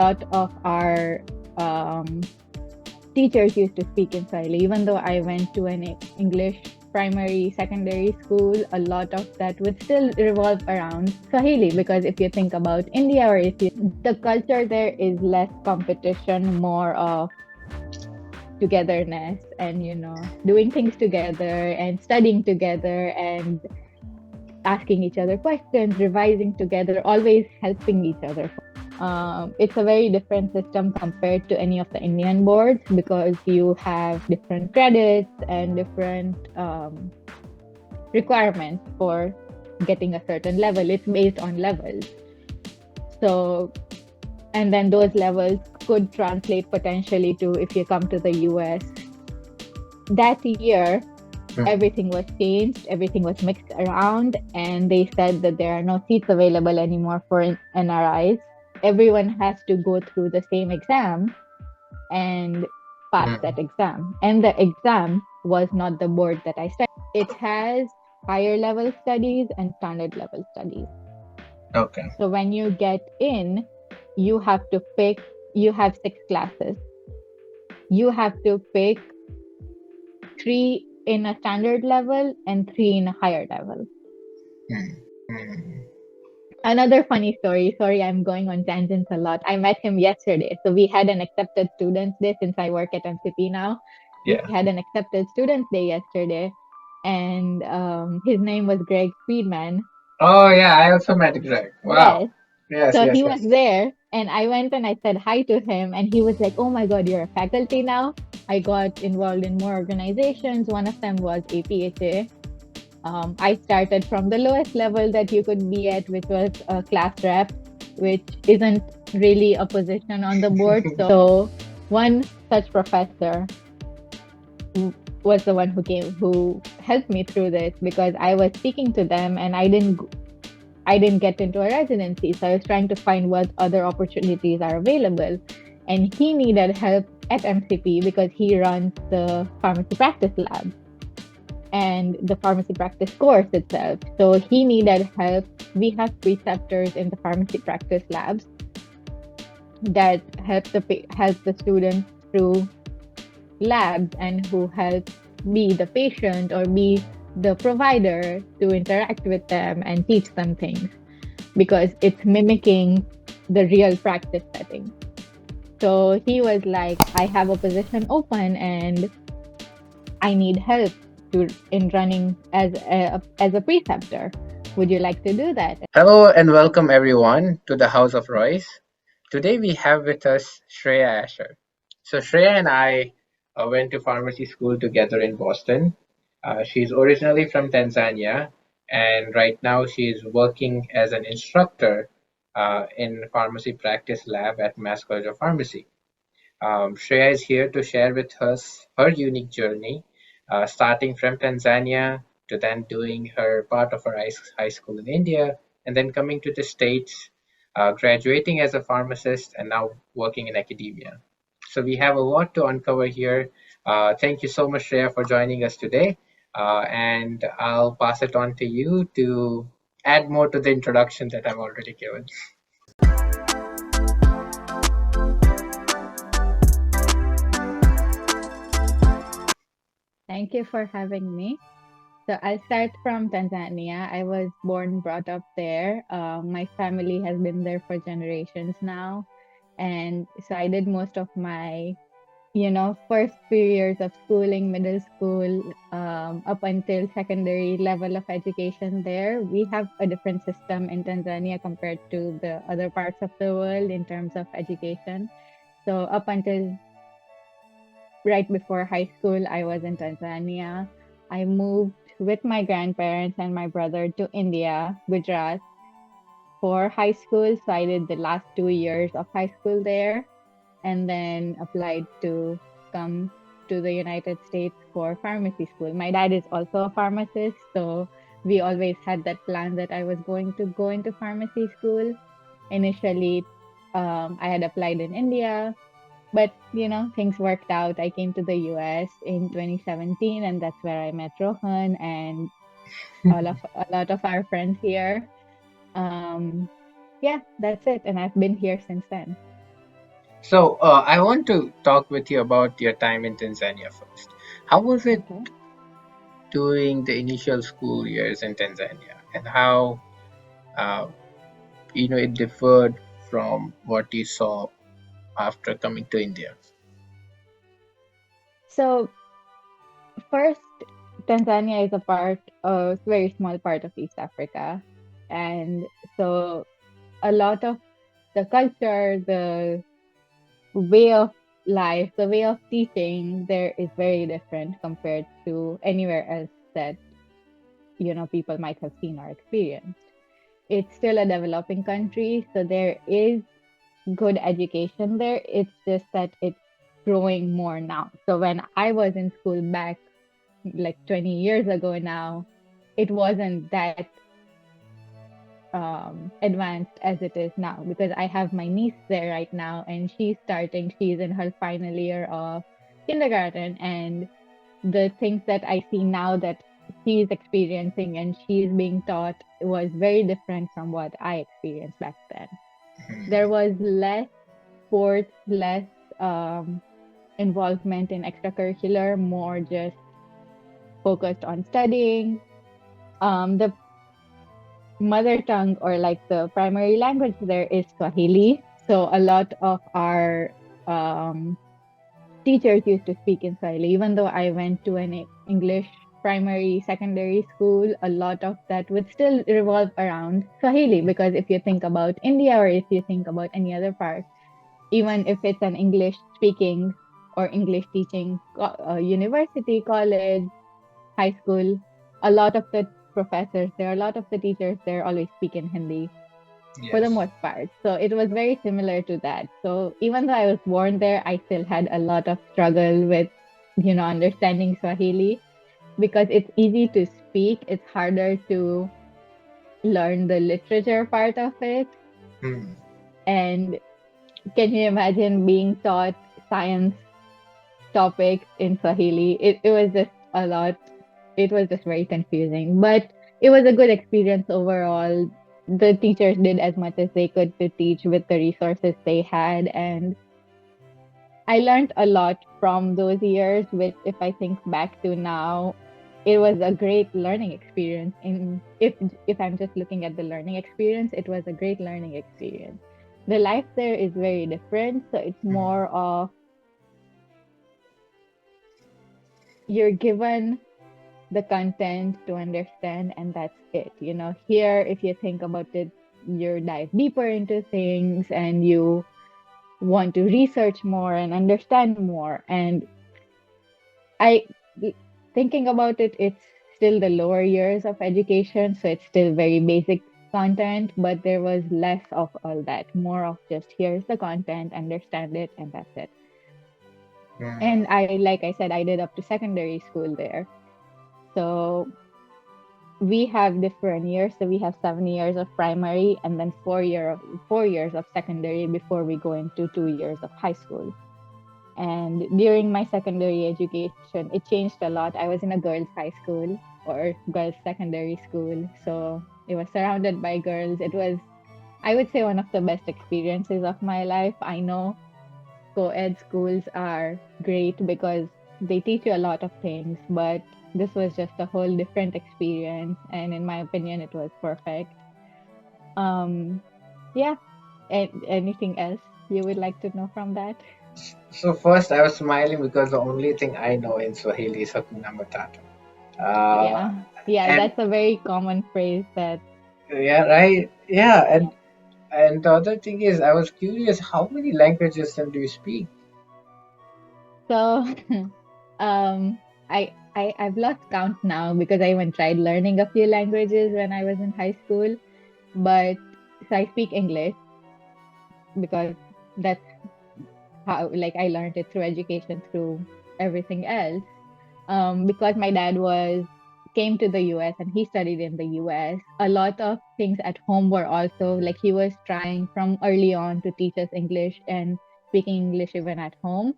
A lot of our teachers used to speak in Swahili. Even though I went to an English primary, secondary school, a lot of that would still revolve around Swahili, because if you think about India, or if you, the culture there is less competition, more of togetherness, and doing things together and studying together and asking each other questions, revising together, always helping each other. It's a very different system compared to any of the Indian boards, because you have different credits and different requirements for getting a certain level. It's based on levels. So, and then those levels could translate potentially to, if you come to the US. That year, everything was changed, everything was mixed around, and they said that there are no seats available anymore for NRIs. Everyone has to go through the same exam and pass that exam. And the exam was not the board that I studied. It has higher level studies and standard level studies. Okay. So when you get in, you have 6 classes. You have to pick 3 in a standard level and 3 in a higher level. Another funny story. Sorry, I'm going on tangents a lot. I met him yesterday. So we had an accepted students day, since I work at MCP now. Yeah. We had an accepted students day yesterday, and his name was Greg Friedman. Oh yeah, I also met Greg. Wow. Yes. So he was there, and I went and I said hi to him, and he was like, "Oh my God, you're a faculty now." I got involved in more organizations. One of them was APHA. I started from the lowest level that you could be at, which was a class rep, which isn't really a position on the board. So one such professor was the one who helped me through this, because I was speaking to them and I didn't get into a residency. So I was trying to find what other opportunities are available. And he needed help at MCP because he runs the pharmacy practice lab and the pharmacy practice course itself. So he needed help. We have preceptors in the pharmacy practice labs that help the students through labs, and who help be the patient or be the provider to interact with them and teach them things, because it's mimicking the real practice setting. So he was like, I have a position open and I need help in running as a preceptor. Would you like to do that? Hello and welcome everyone to the House of Royce. Today we have with us Shreya Asher. So Shreya and I went to pharmacy school together in Boston. She's originally from Tanzania, and right now she is working as an instructor in pharmacy practice lab at Mass College of Pharmacy. Shreya is here to share with us her unique journey, starting from Tanzania to then doing her part of her high school in India, and then coming to the States, graduating as a pharmacist, and now working in academia. So we have a lot to uncover here. Thank you so much, Shreya, for joining us today. And I'll pass it on to you to add more to the introduction that I've already given. Thank you for having me. So I'll start from Tanzania. I was born, brought up there. My family has been there for generations now. And so I did most of my, first few years of schooling, middle school, up until secondary level of education there. We have a different system in Tanzania compared to the other parts of the world in terms of education. So up until right before high school, I was in Tanzania. I moved with my grandparents and my brother to India, Gujarat, for high school. So I did the last 2 years of high school there, and then applied to come to the United States for pharmacy school. My dad is also a pharmacist, so we always had that plan that I was going to go into pharmacy school. Initially, I had applied in India, but things worked out. I came to the US in 2017, and that's where I met Rohan and a lot of our friends here. Yeah, that's it, and I've been here since then. So I want to talk with you about your time in Tanzania first. How was it Okay. during the initial school years in Tanzania, and how uh, it differed from what you saw after coming to India? So first, Tanzania is a very small part of East Africa. And so a lot of the culture, the way of life, the way of teaching there is very different compared to anywhere else that, people might have seen or experienced. It's still a developing country, so there is good education there. It's just that it's growing more now. So when I was in school back like 20 years ago now, it wasn't that advanced as it is now because I have my niece there right now and she's in her final year of kindergarten, and the things that I see now that she's experiencing and she's being taught was very different from what I experienced back then. There Hmm. was less sports, less involvement in extracurricular, more just focused on studying. The mother tongue or like the primary language there is Swahili. So a lot of our um, teachers used to speak in Swahili. Even though I went to an English primary, secondary school, a lot of that would still revolve around Swahili. Because if you think about India or if you think about any other part, even if it's an English speaking or English teaching university, college, high school, a lot of the professors there, a lot of the teachers there always speak in Hindi for the Yes. most part. So it was very similar to that. So even though I was born there, I still had a lot of struggle with, understanding Swahili because it's easy to speak. It's harder to learn the literature part of it. Hmm. And can you imagine being taught science topics in Swahili? It was just a lot. It was just very confusing, but it was a good experience overall. The teachers did as much as they could to teach with the resources they had, and I learned a lot from those years, which if I think back to now, it was a great learning experience. In if I'm just looking at the learning experience, it was a great learning experience. The life there is very different, so it's Hmm. more of you're given the content to understand and that's it. Here, if you think about it, you dive deeper into things and you want to research more and understand more. And I thinking about it, it's still the lower years of education, so it's still very basic content, but there was less of all that, more of just here's the content, understand it, and that's it. And Hmm. like I said, I did up to secondary school there. So we have different years. So we have 7 years of primary and then 4 years of secondary before we go into 2 years of high school. And during my secondary education, it changed a lot. I was in a girls' high school or girls' secondary school. So it was surrounded by girls. It was, I would say, one of the best experiences of my life. I know co-ed schools are great because they teach you a lot of things, but this was just a whole different experience. And in my opinion, it was perfect. Um, yeah. And anything else you would like to know from that? So first, I was smiling because the only thing I know in Swahili is Hakuna Matata. Uh, Yeah. Yeah, and that's a very common phrase that, yeah, right. Yeah, yeah. and the other thing is, I was curious, how many languages then do you speak? So, I've lost count now because I even tried learning a few languages when I was in high school. But so I speak English because that's how like I learned it through education, through everything else. Because my dad was came to the US and he studied in the US. A lot of things at home were also like he was trying from early on to teach us English and speaking English even at home.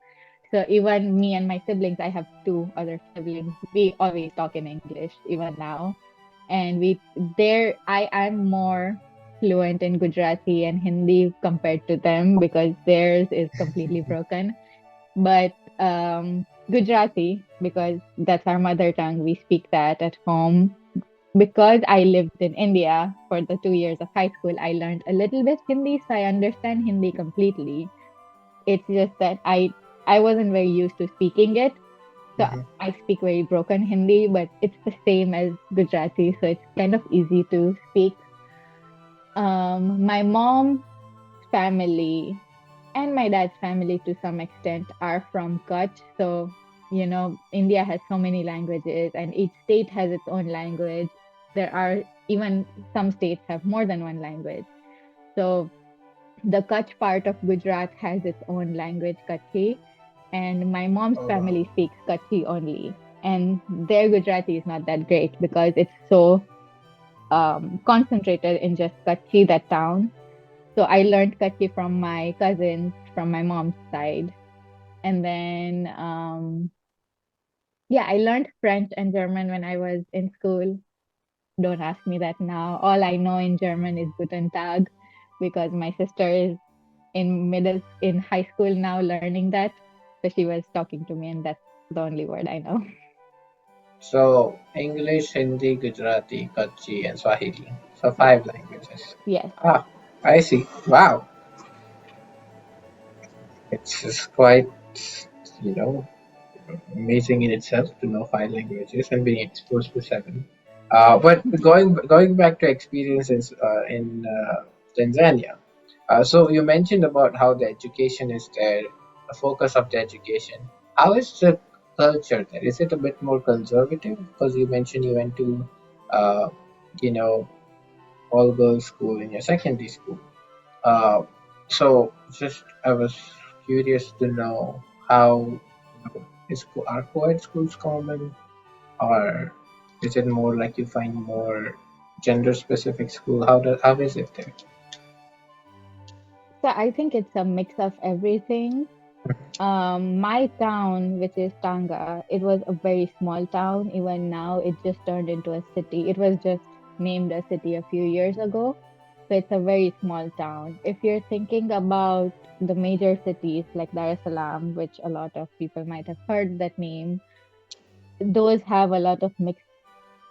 So even me and my siblings, I have two other siblings, we always talk in English even now. And we there I am more. fluent in Gujarati and Hindi compared to them because theirs is completely broken. But Gujarati, because that's our mother tongue, we speak that at home. Because I lived in India for the 2 years of high school, I learned a little bit Hindi, so I understand Hindi completely. It's just that I wasn't very used to speaking it. So Mhm. I speak very broken Hindi, but it's the same as Gujarati, so it's kind of easy to speak. My mom's family and my dad's family to some extent are from Kutch. So, India has so many languages and each state has its own language. There are even some states have more than one language. So the Kutch part of Gujarat has its own language, Kutchi, and my mom's Oh, wow. family speaks Kutchi only. And their Gujarati is not that great because it's so concentrated in just Kutchi, that town. So I learned Kutchi from my cousins from my mom's side. And then, yeah, I learned French and German when I was in school. Don't ask me that now. All I know in German is Guten Tag because my sister is in high school now learning that. So she was talking to me, and that's the only word I know. So English, Hindi, Gujarati, Kutchi, and Swahili. So Yes, five languages. yes. Ah, I see. Wow, it's just quite, you know, amazing in itself to know five languages and being exposed to seven. But going back to experiences in Tanzania. So you mentioned about how the education is there, the focus of the education. How is the culture there? Is it a bit more conservative? Because you mentioned you went to, uh, you know, all girls school in your secondary school. Uh, so just I was curious to know how are co-ed schools common, or is it more like you find more gender specific school? How is it there? So I think it's a mix of everything. My town, which is Tanga, it was a very small town. Even now, it just turned into a city. It was just named a city a few years ago. So it's a very small town. If you're thinking about the major cities like Dar es Salaam, which a lot of people might have heard that name, those have a lot of mixed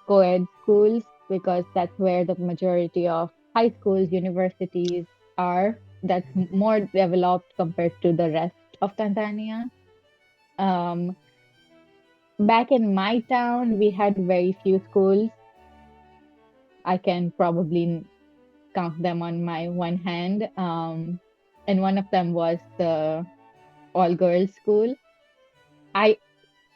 co-ed schools because that's where the majority of high schools, universities are. That's more developed compared to the rest of Tanzania. Um, Back in my town, we had very few schools. I can probably count them on my one hand. And one of them was the all girls school.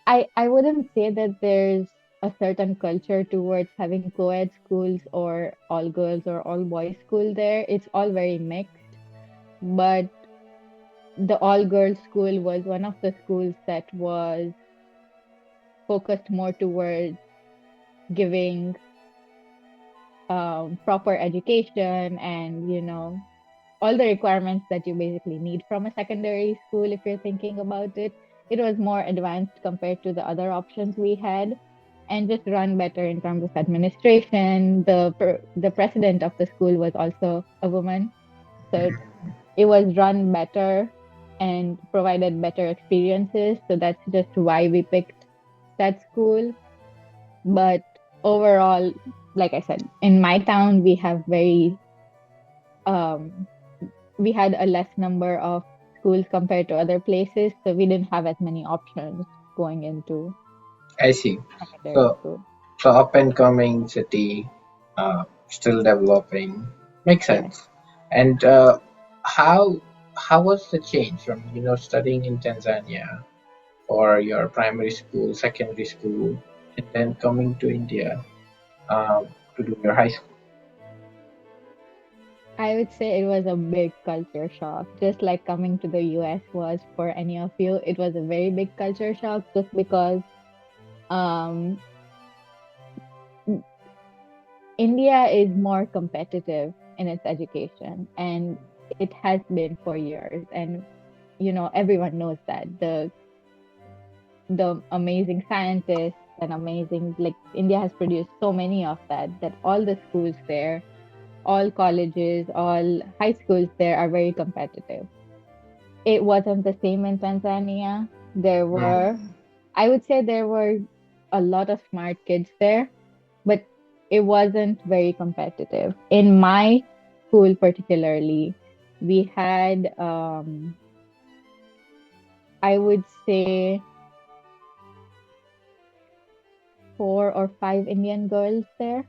I I wouldn't say that there's a certain culture towards having co-ed schools or all girls or all boys school there. It's all very mixed. But the all girls school was one of the schools that was focused more towards giving proper education and all the requirements that you basically need from a secondary school if you're thinking about it. It was more advanced compared to the other options we had and just run better in terms of administration. The president of the school was also a woman, so it was run better and provided better experiences. So that's just why we picked that school. But overall, like I said, in my town um we had a less number of schools compared to other places, so we didn't have as many options going into I see. secondary So school. so up and coming city, still developing. Makes Yes. sense. And how how was the change from studying in Tanzania or your primary school, secondary school, and then coming to India to do your high school? I would say it was a big culture shock, just like coming to the US was for any of you. It was a very big culture shock just because um, India is more competitive in its education, and it has been for years. And everyone knows that the amazing scientists and amazing, like India has produced so many of that all the schools there. all colleges, all high schools there are very competitive. It wasn't the same in Tanzania. There were, Mm. I would say there were a lot of smart kids there, but it wasn't very competitive. In my school, particularly, we had, I would say, 4 or 5 Indian girls there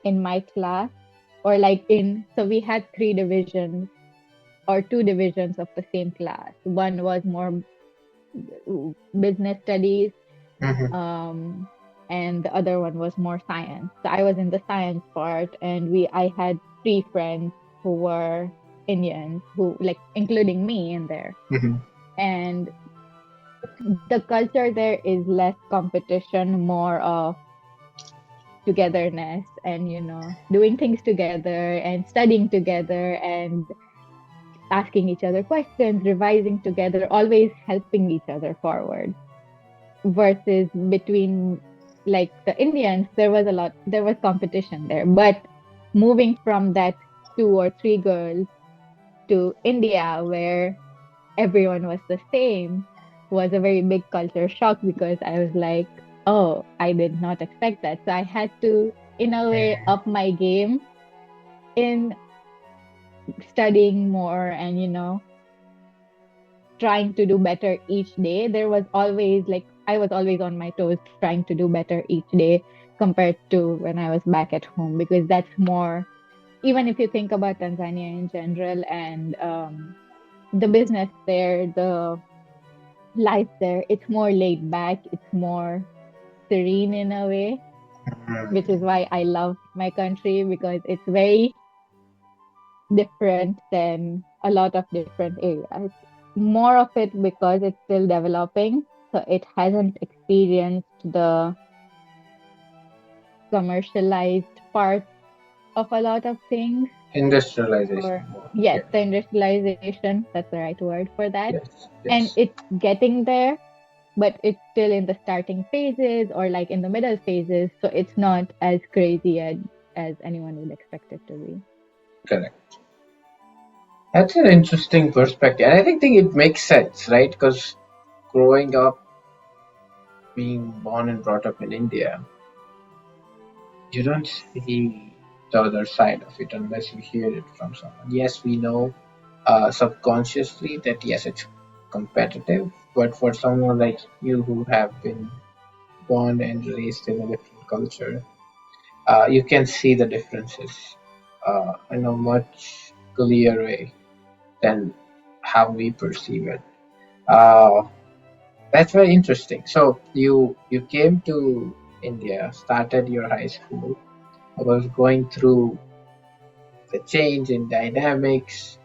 in my class, or like so we had 3 divisions or 2 divisions of the same class. One was more business studies, Mhm. um, and the other one was more science. So I was in the science part, and I had 3 friends who were Indians, who like including me in there. Mhm. And the culture there is less competition, more of togetherness, and doing things together and studying together and asking each other questions, revising together, always helping each other forward. Versus between like the Indians, there was competition there. But moving from that 2 or 3 girls to India, where everyone was the same, was a very big culture shock, because I was like, oh, I did not expect that. So I had to, in a way, up my game in studying more and, trying to do better each day. There was always like, I was always on my toes trying to do better each day compared to when I was back at home, because that's more, even if you think about Tanzania in general and the business there, the life there, it's more laid back, it's more serene in a way, which is Mhm. why I love my country, because it's very different than a lot of different areas. More of it because it's still developing, so it hasn't experienced the commercialized part of a lot of things. Industrialization Or more. yes, Yeah. the industrialization, that's the right word for that. Yes. And Yes. it's getting there, but it's still in the starting phases or like in the middle phases, so it's not as crazy as anyone would expect it to be. Correct. That's an interesting perspective, and I think it makes sense, right? Because growing up, being born and brought up in India, you don't see the other side of it unless you hear it from someone. Yes, we know subconsciously that yes, it's competitive, but for someone like you who have been born and raised in a different culture, you can see the differences in a much clearer way than how we perceive it. Uh, that's very interesting. So you came to India, started your high school, was going through the change in dynamics.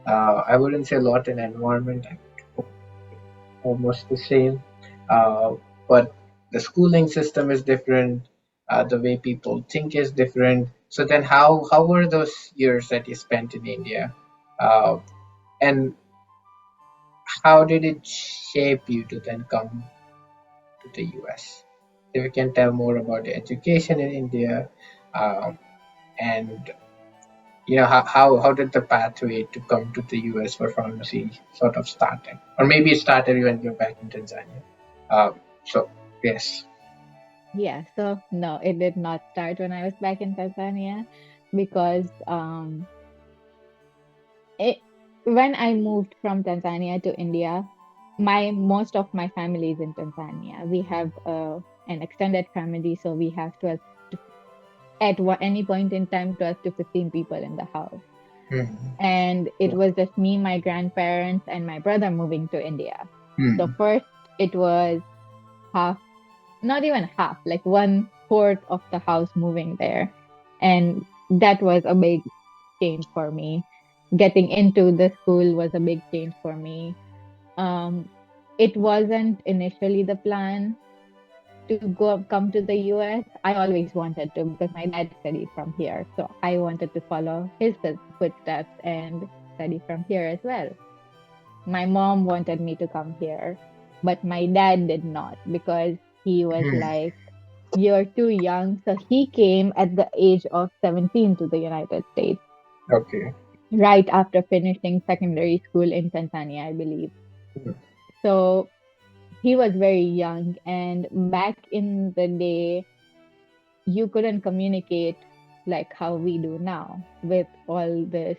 I wouldn't say a lot in environment, almost the same. Uh, but the schooling system is different. The way people think is different. So then, how were those years that you spent in India, uh, and how did it shape you to then come to the US? If you can tell more about the education in India, um, and how did the pathway to come to the US for pharmacy sort of started, or maybe it started when you're back in Tanzania. So yes. Yeah, so no, it did not start when I was back in Tanzania, because it, when I moved from Tanzania to India, my most of my family is in Tanzania. We have an extended family, so we have 12 to, any point in time, 12 to 15 people in the house. Mhm. And it was just me, my grandparents, and my brother moving to India. So Mhm. first it was half, not even half, like 1/4 of the house moving there. And that was a big change for me. Getting into the school was a big change for me. Um, it wasn't initially the plan to come to the US. I always wanted to, because my dad studied from here. So I wanted to follow his footsteps and study from here as well. My mom wanted me to come here, but my dad did not, because he was Mhm. like, you're too young. So he came at the age of 17 to the United States, Okay. right after finishing secondary school in Tanzania, I believe. Mhm. So he was very young, and back in the day, you couldn't communicate like how we do now with all this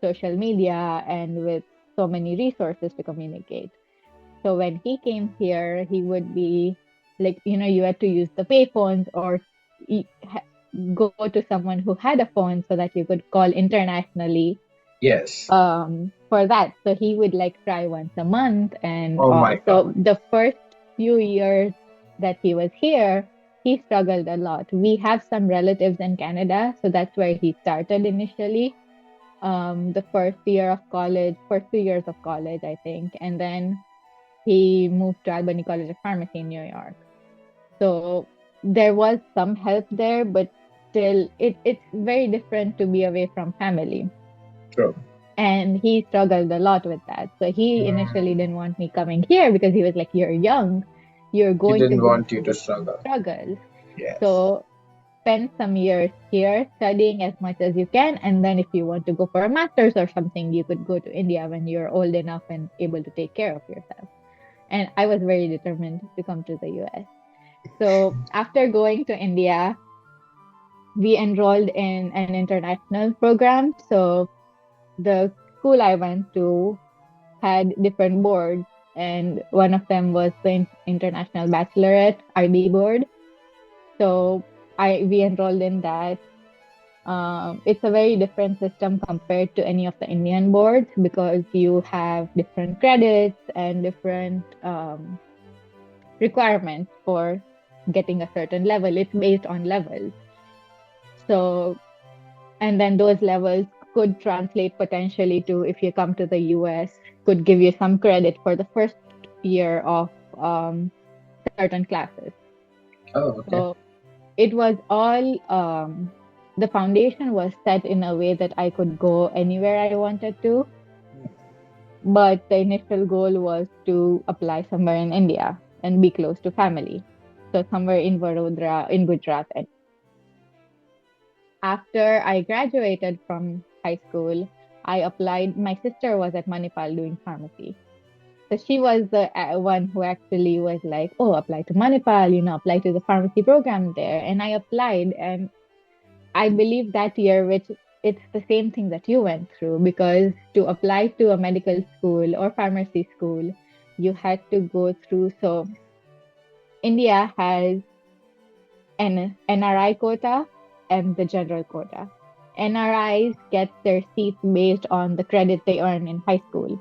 social media and with so many resources to communicate. So when he came here, he would be like, you had to use the payphones or go to someone who had a phone so that you could call internationally Yes. for that. So he would like try once a month and Oh my all. So God. the first few years that he was here, he struggled a lot. We have some relatives in Canada, so that's where he started initially. The first year of college, first 2 years of college, I think, and then he moved to Albany College of Pharmacy in New York. So there was some help there, but still, it's very different to be away from family. True. And he struggled a lot with that. So he initially Mm. didn't want me coming here because he was like, "You're young, you're He going to didn't go want you to through struggle. struggles. Yes. So spend some years here studying as much as you can. And then if you want to go for a master's or something, you could go to India when you're old enough and able to take care of yourself." And I was very determined to come to the US. So after going to India, we enrolled in an international program. So the school I went to had different boards, and one of them was the International Bachelorette IB board. So I we enrolled in that. It's a very different system compared to any of the Indian boards because you have different credits and different requirements for getting a certain level. It's based on levels. So, and then those levels could translate potentially to if you come to the US, could give you some credit for the first year of certain classes. Oh, okay. So it was all the foundation was set in a way that I could go anywhere I wanted to, but the initial goal was to apply somewhere in India and be close to family. So somewhere in Vadodara, in Gujarat. And after I graduated from high school, I applied. My sister was at Manipal doing pharmacy. So she was the one who actually was like, "Oh, apply to Manipal, apply to the pharmacy program there." And I applied, and I believe that year, which it's the same thing that you went through, because to apply to a medical school or pharmacy school, you had to go through. So India has an NRI quota and the general quota. NRIs get their seats based on the credit they earn in high school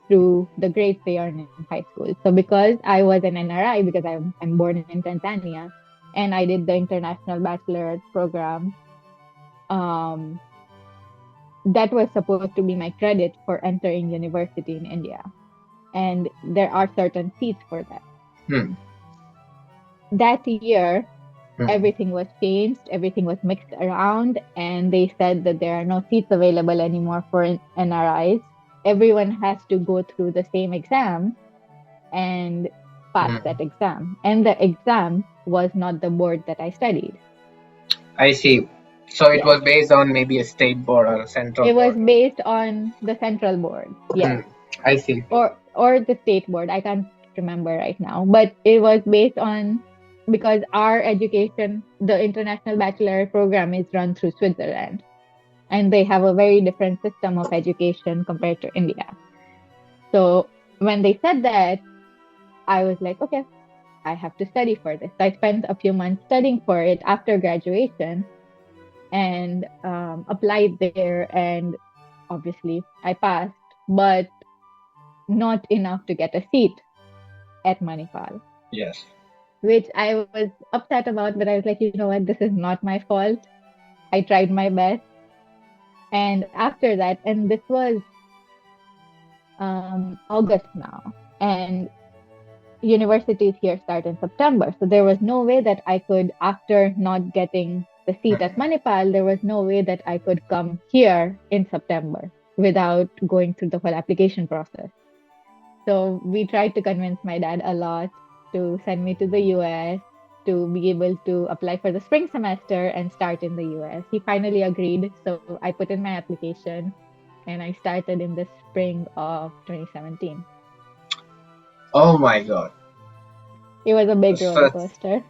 through the grades they earn in high school. So because I was an NRI, because I'm born in Tanzania, and I did the international bachelorette program, um, that was supposed to be my credit for entering university in India. And there are certain seats for that. Hmm. That year, Hmm. everything was changed, everything was mixed around, and they said that there are no seats available anymore for NRIs. Everyone has to go through the same exam and pass Hmm. that exam. And the exam was not the board that I studied. I see. So it Yes. was based on maybe a state board or a central It was board. based on the central board. Hmm. Yes. I see. Or the state board. I can't remember right now, but it was based on because our education, the international bachelor program is run through Switzerland, and they have a very different system of education compared to India. So when they said that, I was like, okay, I have to study for this. I spent a few months studying for it after graduation and applied there, and obviously I passed, but not enough to get a seat at Manipal, Yes. which I was upset about, but I was like, you know what, this is not my fault. I tried my best. And after that, and this was August now, and universities here start in September. So there was no way that I could, after not getting the seat at Hmm. Manipal, there was no way that I could come here in September without going through the whole application process. So we tried to convince my dad a lot to send me to the US. to be able to apply for the spring semester and start in the US. He finally agreed, so I put in my application and I started in the spring of 2017. Oh my God. It was a big roller So, coaster.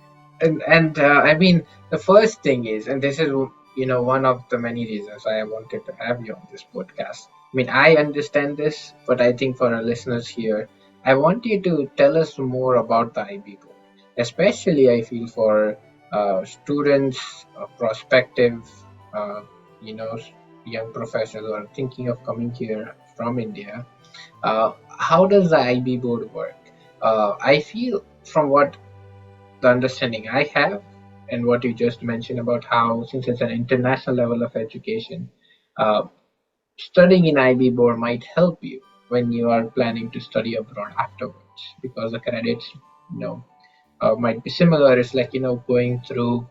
I mean, the first thing is, and this is one of the many reasons I wanted to have you on this podcast. I mean, I understand this, but I think for our listeners here, I want you to tell us more about the IB board, especially I feel for students, prospective, uh, you know, young professionals who are thinking of coming here from India. How does the IB board work? I feel from what the understanding I have and what you just mentioned about how, since it's an international level of education, uh, studying in IB board might help you when you are planning to study abroad afterwards because the credits, you know, might be similar. It's like going through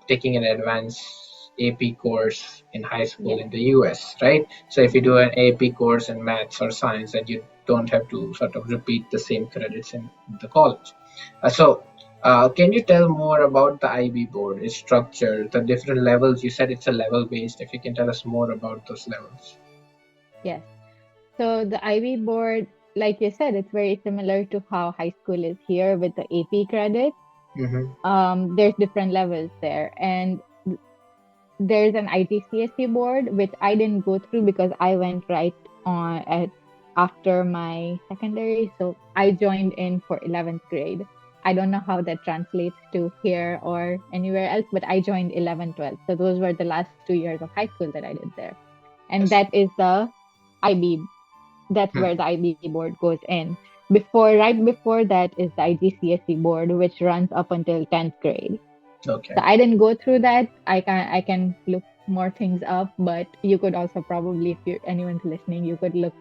taking an advanced AP course in high school Yes, in the US, right? So if you do an AP course in maths or science, then you don't have to sort of repeat the same credits in the college. Can you tell more about the IB board, its structure, the different levels? You said it's a level based. If you can tell us more about those levels. yes. So the IB board, like you said, it's very similar to how high school is here with the AP credit. Mm-hmm. There's different levels there, and there's an IGCSE board which I didn't go through because I went right on at after my secondary. So I joined in for 11th grade. I don't know how that translates to here or anywhere else, but I joined 11, 12. So those were the last 2 years of high school that I did there. And Yes. that is the IB, that's Hmm. where the IB board goes in. Right before that is the IGCSE board, which runs up until 10th grade. Okay. So I didn't go through that. I can look more things up, but you could also probably, if you anyone's listening, you could look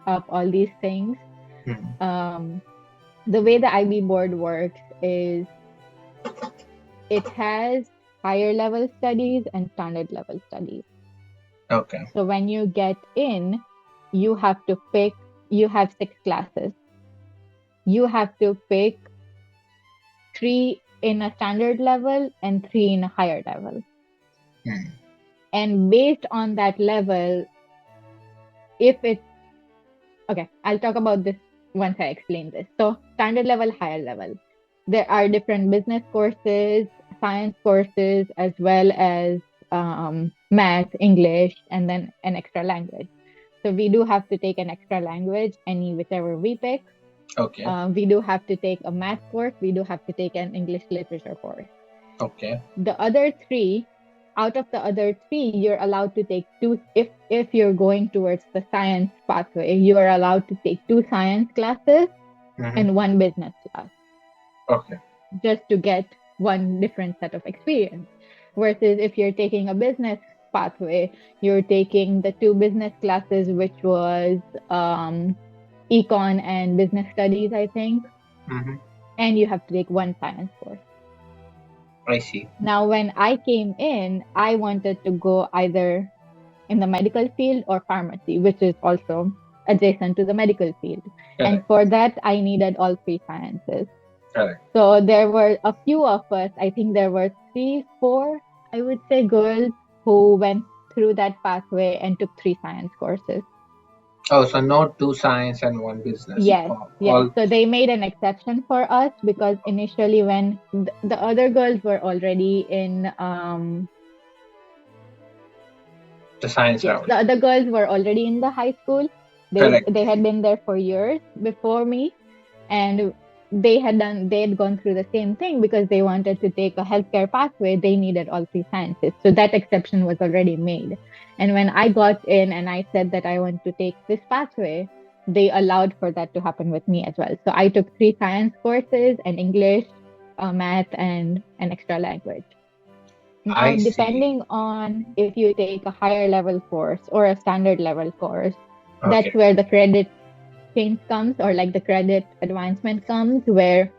up all these things. Hmm. Um, the way the IB board works is it has higher level studies and standard level studies. Okay. So when you get in, you have to pick, you have 6 classes. You have to pick 3 in a standard level and 3 in a higher level. Hmm. And based on that level, if it's okay, I'll talk about this once I explain this. So, standard level, higher level. There are different business courses, science courses, as well as math, English, and then an extra language. So, we do have to take an extra language, any whichever we pick. Okay. We do have to take a math course. We do have to take an English literature course. Okay. The other three, out of the other three, you're allowed to take two. If you're going towards the science pathway, you are allowed to take 2 science classes Hmm. and 1 business class, Okay. just to get one different set of experience. Versus if you're taking a business pathway, you're taking the 2 business classes, which was um, econ and business studies, I think, Hmm. and you have to take 1 science course. I see. Now, when I came in, I wanted to go either in the medical field or pharmacy, which is also adjacent to the medical field. And Correct. for that, I needed all 3 sciences. Correct. So there were a few of us, I think there were 3, 4, I would say, girls who went through that pathway and took 3 science courses. Oh, so no two science and one business. Yes, yes. All So they made an exception for us because initially, when the other girls were already in the science yes, route. the other girls were already in the high school. Correct. They had been there for years before me, and they had gone through the same thing because they wanted to take a healthcare pathway. They needed all 3 sciences, so that exception was already made. And when I got in and I said that I want to take this pathway, they allowed for that to happen with me as well. So I took 3 science courses and English, math, and an extra language. Now, I see. depending on if you take a higher level course or a standard level course, that's Okay. where the credit change comes, or like the credit advancement comes, where,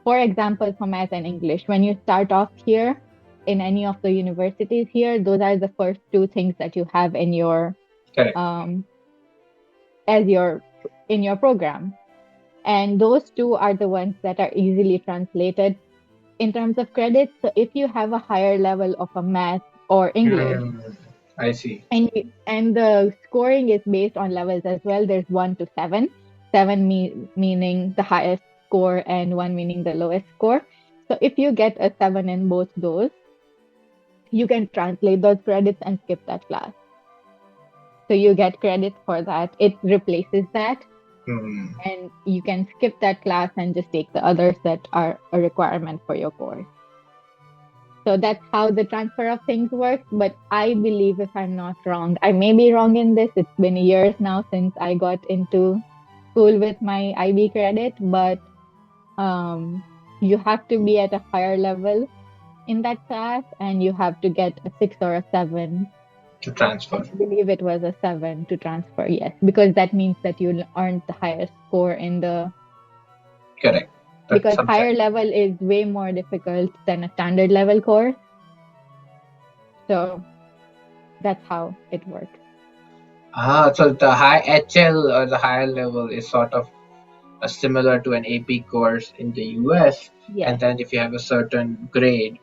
for example, for math and English, when you start off here in any of the universities here, those are the first 2 things that you have in your Correct. um as your in your program. And those two are the ones that are easily translated. in terms of credits, so if you have a higher level of a math or English, Hmm, I see. and the scoring is based on levels as well. There's 1 to 7, meaning the highest score and 1 meaning the lowest score. So if you get a 7 in both those, you can translate those credits and skip that class. So you get credit for that. It replaces that, Hmm. and you can skip that class and just take the others that are a requirement for your course. So that's how the transfer of things works. But I believe, if I'm not wrong, I may be wrong in this. It's been years now since I got into school with my IB credit, but um, you have to be at a higher level in that class, and you have to get a 6 or a 7. To I transfer. believe it was a 7 to transfer, yes, because that means that you earned the highest score in the, Correct. That because subject. higher level is way more difficult than a standard level course. So that's how it works. So the high HL or the higher level is sort of similar to an AP course in the US. And Yes, then if you have a certain grade,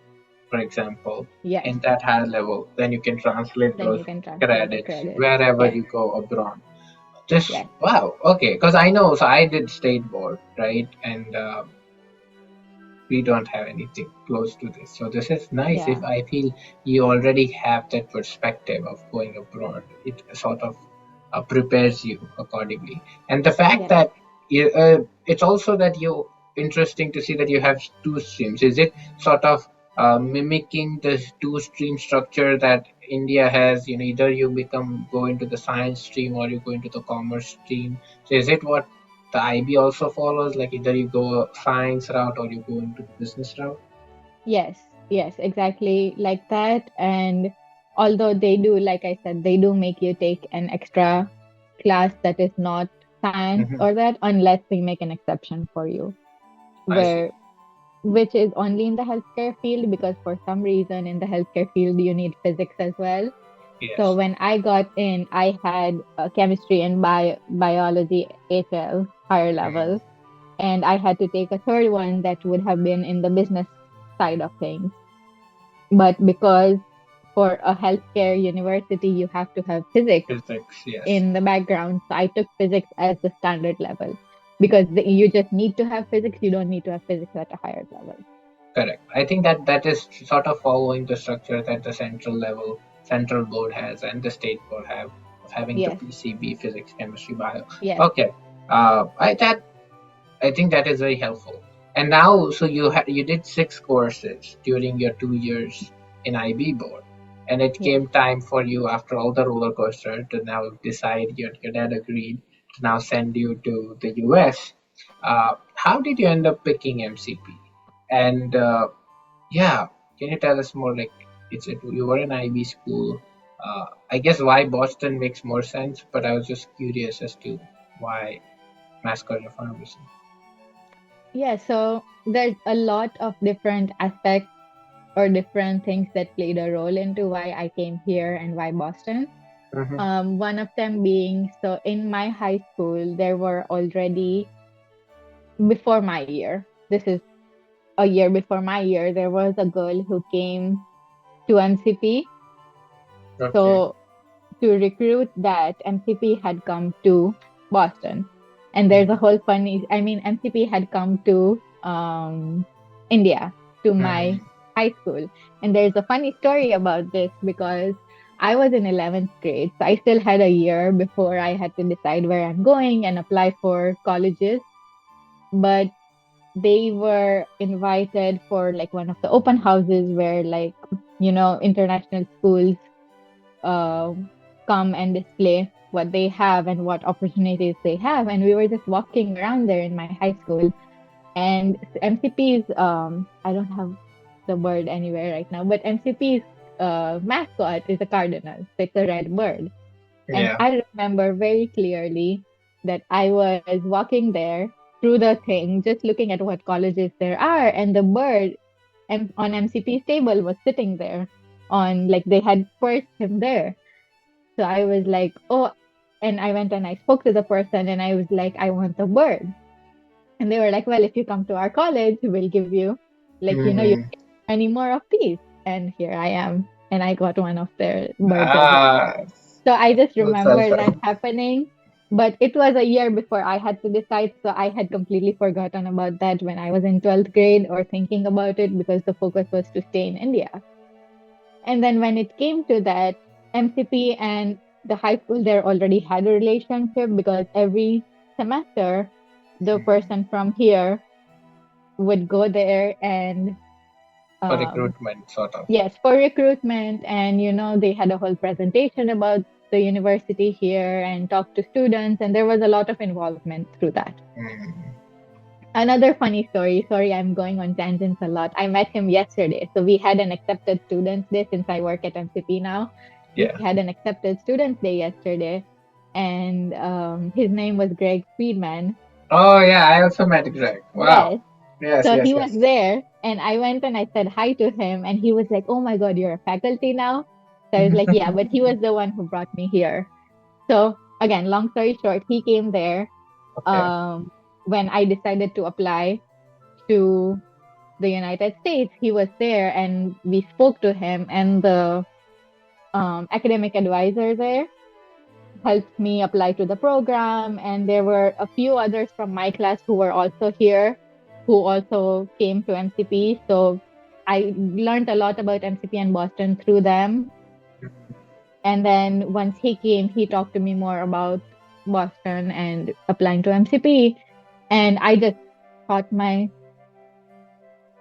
for example, yes. in that higher level, then you can translate Then those you can translate the credits credits. wherever Yes, you go abroad. This, yes, wow, okay, because I know, so I did state board, right? And we don't have anything close to this. So this is nice. If yeah, I feel you already have that perspective of going abroad, it sort of prepares you accordingly. And the fact yes. that it's also that you interesting to see that you have two streams. Is it sort of mimicking the two stream structure that India has? You know, either you become go into the science stream or you go into the commerce stream. So is it what the IB also follows, like either you go science route or you go into the business route? Yes, yes, exactly like that. And although they do, like I said, they do make you take an extra class that is not science Hmm. or that, unless we make an exception for you, I see. where which is only in the healthcare field, because for some reason in the healthcare field you need physics as well. So Yes. when I got in, I had chemistry and biology HL higher Mm. level, and I had to take a third one that would have been in the business side of things. But because for a healthcare university, you have to have physics Physics, yes. in the background. So I took physics as the standard level, because you just need to have physics. You don't need to have physics at a higher level. Correct. I think that that is sort of following the structure that the central level, central board has and the state board have of having the Yes, PCB, physics, chemistry, bio. yes, Okay. I think that is very helpful. And now, so you did 6 courses during your 2 years in IB board, and it yes. came time for you after all the roller coaster to now decide. Your dad agreed to now send you to the US. How did you end up picking MCP? And yeah, can you tell us more? Like, you were in IB school. I guess why Boston makes more sense, but I was just curious as to why mass college pharmacy. Yeah, so there's a lot of different aspects or different things that played a role into why I came here and why Boston. Mm-hmm. One of them being, so in my high school, there were already, before my year, this is a year before my year, there was a girl who came to MCP. Okay. So to recruit that, MCP had come to Boston. And there's a whole funny, I mean, MCP had come to India, to my Mm. high school. And there's a funny story about this, because I was in 11th grade. So I still had a year before I had to decide where I'm going and apply for colleges. But they were invited for like one of the open houses where, like, international schools uh, come and display what they have and what opportunities they have. And we were just walking around there in my high school. And MCP's, I don't have the word anywhere right now, but MCP's mascot is a cardinal. So it's a red bird. And Yeah. I remember very clearly that I was walking there through the thing, just looking at what colleges there are, and the bird on MCP's table was sitting there, on, like, they had first him there. So I was like, oh, and I went and I spoke to the person and I was like, I want the bird. And they were like, well, if you come to our college, we'll give you. Like, you Mm-hmm. get many more of these. And here I am. And I got one of their birds as well. Ah, So I just so remember that surprising. happening. But it was a year before I had to decide. So I had completely forgotten about that when I was in 12th grade or thinking about it because the focus was to stay in India. And then when it came to that, MCP and the high school there already had a relationship because every semester the person from here would go there and For um, recruitment, sort of. yes, for recruitment. And they had a whole presentation about the university here and talk to students, and there was a lot of involvement through that. Mm. Another funny story. Sorry, I'm going on tangents a lot. I met him yesterday. So we had an accepted students day since I work at MCP now. We Yeah. had an accepted students day yesterday, and his name was Greg Friedman. Oh, yeah, I also met Greg. Wow. Yes. Yes, So yes, he was yes. there, and I went and I said hi to him, and he was like, "Oh my God, you're a faculty now?" So I was like, "Yeah," but he was the one who brought me here. So again, long story short, he came there Okay. um, when I decided to apply to the United States. He was there, and we spoke to him, and the academic advisor there helped me apply to the program. And there were a few others from my class who were also here, who also came to MCP. So I learned a lot about MCP and Boston through them. And then once he came, he talked to me more about Boston and applying to MCP. And I just taught my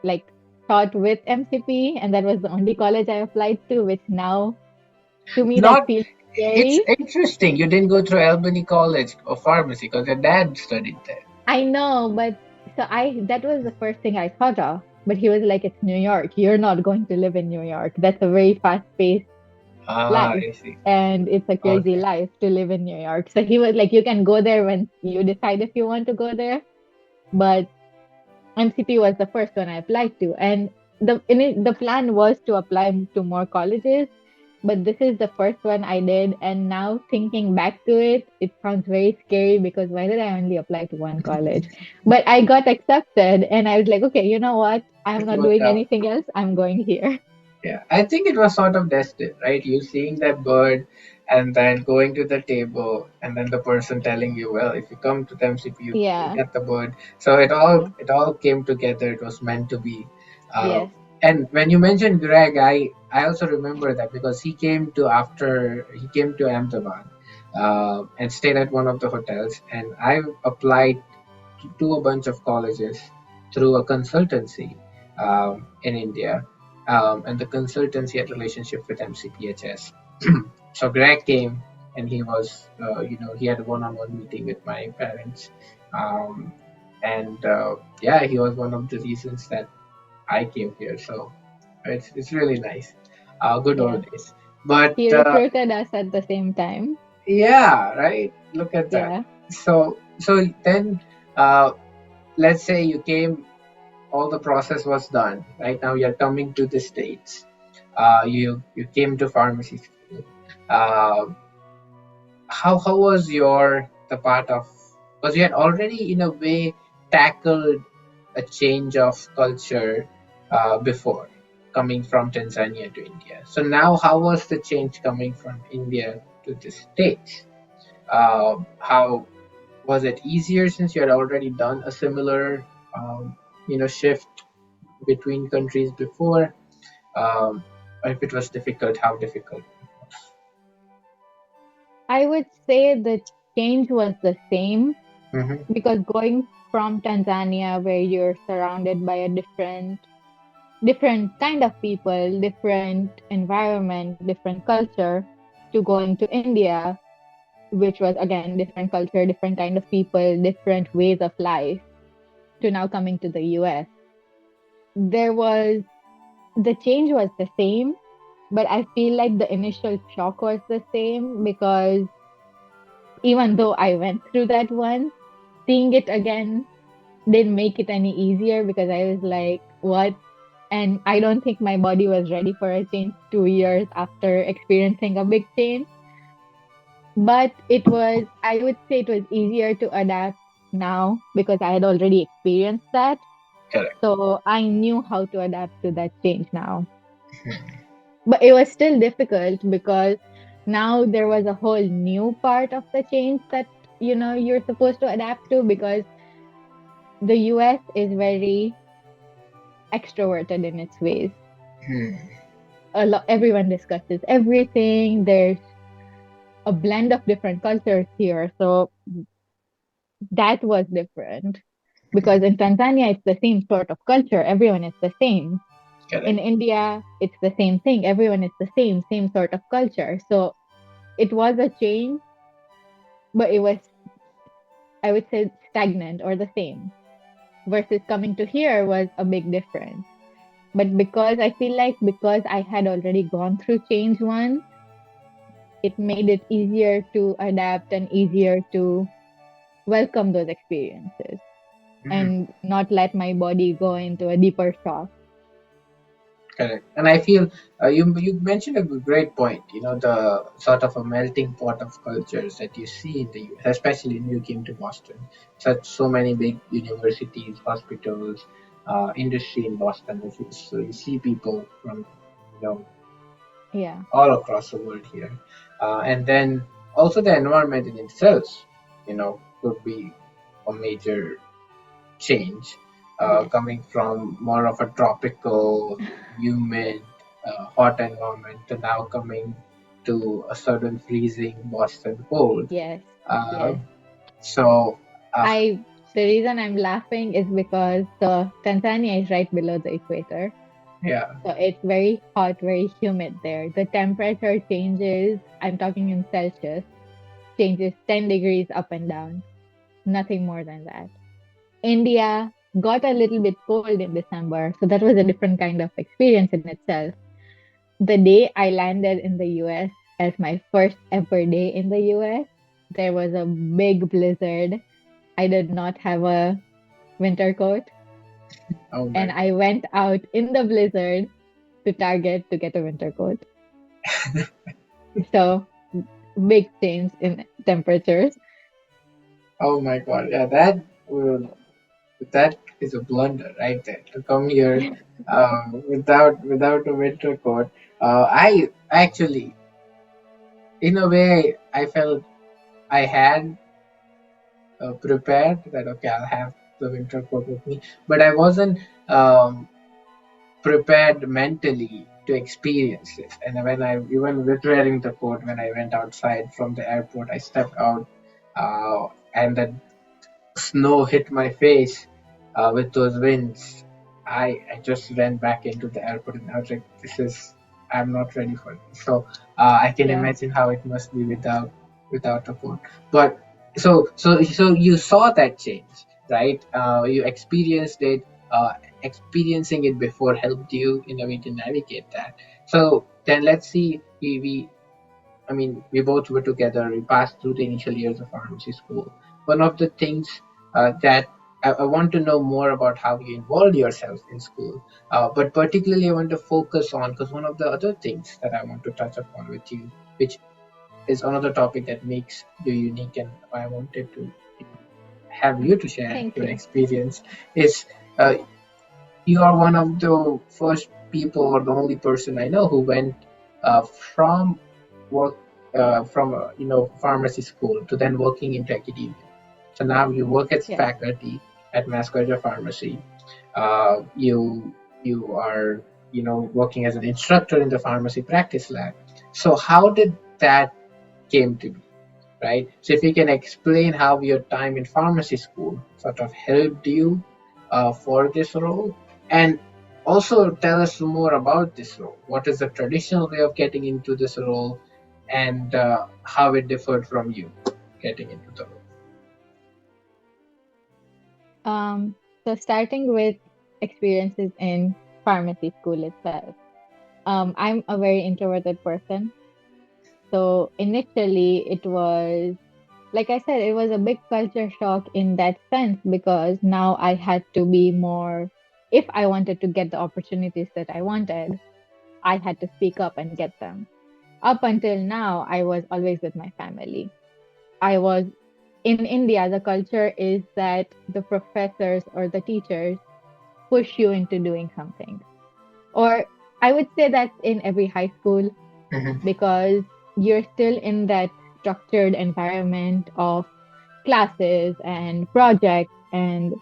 like taught with MCP, and that was the only college I applied to, which now to me that Not, feels it's scary. interesting. You didn't go through Albany College of Pharmacy because your dad studied there. I know, but so I that was the first thing I thought of. But he was like, "It's New York. You're not going to live in New York. That's a very fast-paced Ah, life, I see. and it's a crazy Okay. life to live in New York." So he was like, "You can go there when you decide if you want to go there." But MCP was the first one I applied to, and the plan was to apply to more colleges, but this is the first one I did. And now thinking back to it, it sounds very scary because why did I only apply to one college? But I got accepted, and I was like, okay, you know what? I'm It not worked doing out. anything else. I'm going here. Yeah, I think it was sort of destined, right? You seeing that bird and then going to the table and then the person telling you, well, if you come to the MCP, you Yeah. get the bird. So it all came together. It was meant to be. Uh, Yes. and when you mentioned Greg, I also remember that because he came to Ahmedabad and stayed at one of the hotels, and I applied to a bunch of colleges through a consultancy in India, and the consultancy had relationship with MCPHS. So Greg came, and he had a one-on-one meeting with my parents, um, and yeah, he was one of the reasons that I came here. So it's really nice, good Yeah. old days. But He recruited us at the same time. yeah, right. Look at that. Yeah. So then. Uh, let's say you came, all the process was done, right? Now you're coming to the States. You came to pharmacy school. uh, how was your the part of, because you had already in a way tackled a change of culture before coming from Tanzania to India. So now how was the change coming from India to the States? How was it easier since you had already done a similar shift between countries before? Or if it was difficult, how difficult? I would say the change was the same Mm-hmm. because going from Tanzania, where you're surrounded by a different kind of people, different environment, different culture, to going to India, which was again different culture, different kind of people, different ways of life, to now coming to the US. There was the change was the same, but I feel like the initial shock was the same because even though I went through that once, seeing it again didn't make it any easier because I was like, what? And I don't think my body was ready for a change 2 years after experiencing a big change. But I would say it was easier to adapt now because I had already experienced that. Correct. So I knew how to adapt to that change now. But it was still difficult because now there was a whole new part of the change that you're supposed to adapt to, because the US is very extroverted in its ways. Hmm. Everyone discusses everything. There's a blend of different cultures here. So that was different, because in Tanzania it's the same sort of culture. Everyone is the same. In Correct. India, it's the same thing. Everyone is the same sort of culture. So it was a change, but it was, I would say, stagnant or the same. Versus coming to here was a big difference. But because I feel like because I had already gone through change once, it made it easier to adapt and easier to welcome those experiences Hmm. and not let my body go into a deeper shock. Correct. And I feel you mentioned a great point. You know, the sort of a melting pot of cultures that you see in the US, especially when you came to Boston. Such so many big universities, hospitals, industry in Boston. So you see people from you know Yeah. all across the world here, and then also the environment in itself, could be a major change, Yes. coming from more of a tropical, humid, hot environment to now coming to a sudden freezing Boston cold. Yes. Uh, Yes. so, uh, I The reason I'm laughing is because Tanzania is right below the equator. yeah, So it's very hot, very humid there. The temperature changes, I'm talking in Celsius, changes 10 degrees up and down. Nothing more than that. India got a little bit cold in December, so that was a different kind of experience in itself. The day I landed in the US as my first ever day in the US, there was a big blizzard. I did not have a winter coat, oh my and I went out in the blizzard to Target to get a winter coat. So, big change in temperatures. oh my God, yeah, that is a blunder right there to come here without a winter coat. I actually, in a way, I felt I had prepared that okay, I'll have the winter coat with me, but I wasn't um, prepared mentally to experience it. And when I even with wearing the coat, when I went outside from the airport, I stepped out, and the snow hit my face with those winds. I just ran back into the airport and I was like, I'm not ready for this. So I can Yeah. imagine how it must be without a phone. But so you saw that change, right? You experienced it. Experiencing it before helped you in a way to navigate that. So then let's see. I mean, we both were together. We passed through the initial years of pharmacy school. One of the things that I want to know more about how you involved yourself in school, but particularly I want to focus on because one of the other things that I want to touch upon with you, which is another topic that makes you unique, and I wanted to have you to share Thank your you. experience, is uh, you are one of the first people or the only person I know who went from work from pharmacy school to then working into academia. So now you work as Yes. faculty at Mass Graduate Pharmacy. You are working as an instructor in the pharmacy practice lab. So how did that came to be? Right? So if you can explain how your time in pharmacy school sort of helped you for this role, and also tell us more about this role. What is the traditional way of getting into this role, and how it differed from you getting into the role? Um, so starting with experiences in pharmacy school itself. I'm a very introverted person. So initially it was, like I said, it was a big culture shock in that sense, because now I had to be more, if I wanted to get the opportunities that I wanted, I had to speak up and get them. Up until now, I was always with my family. I was in India, the culture is that the professors or the teachers push you into doing something. Or I would say that's in every high school Mhm. because you're still in that structured environment of classes and projects and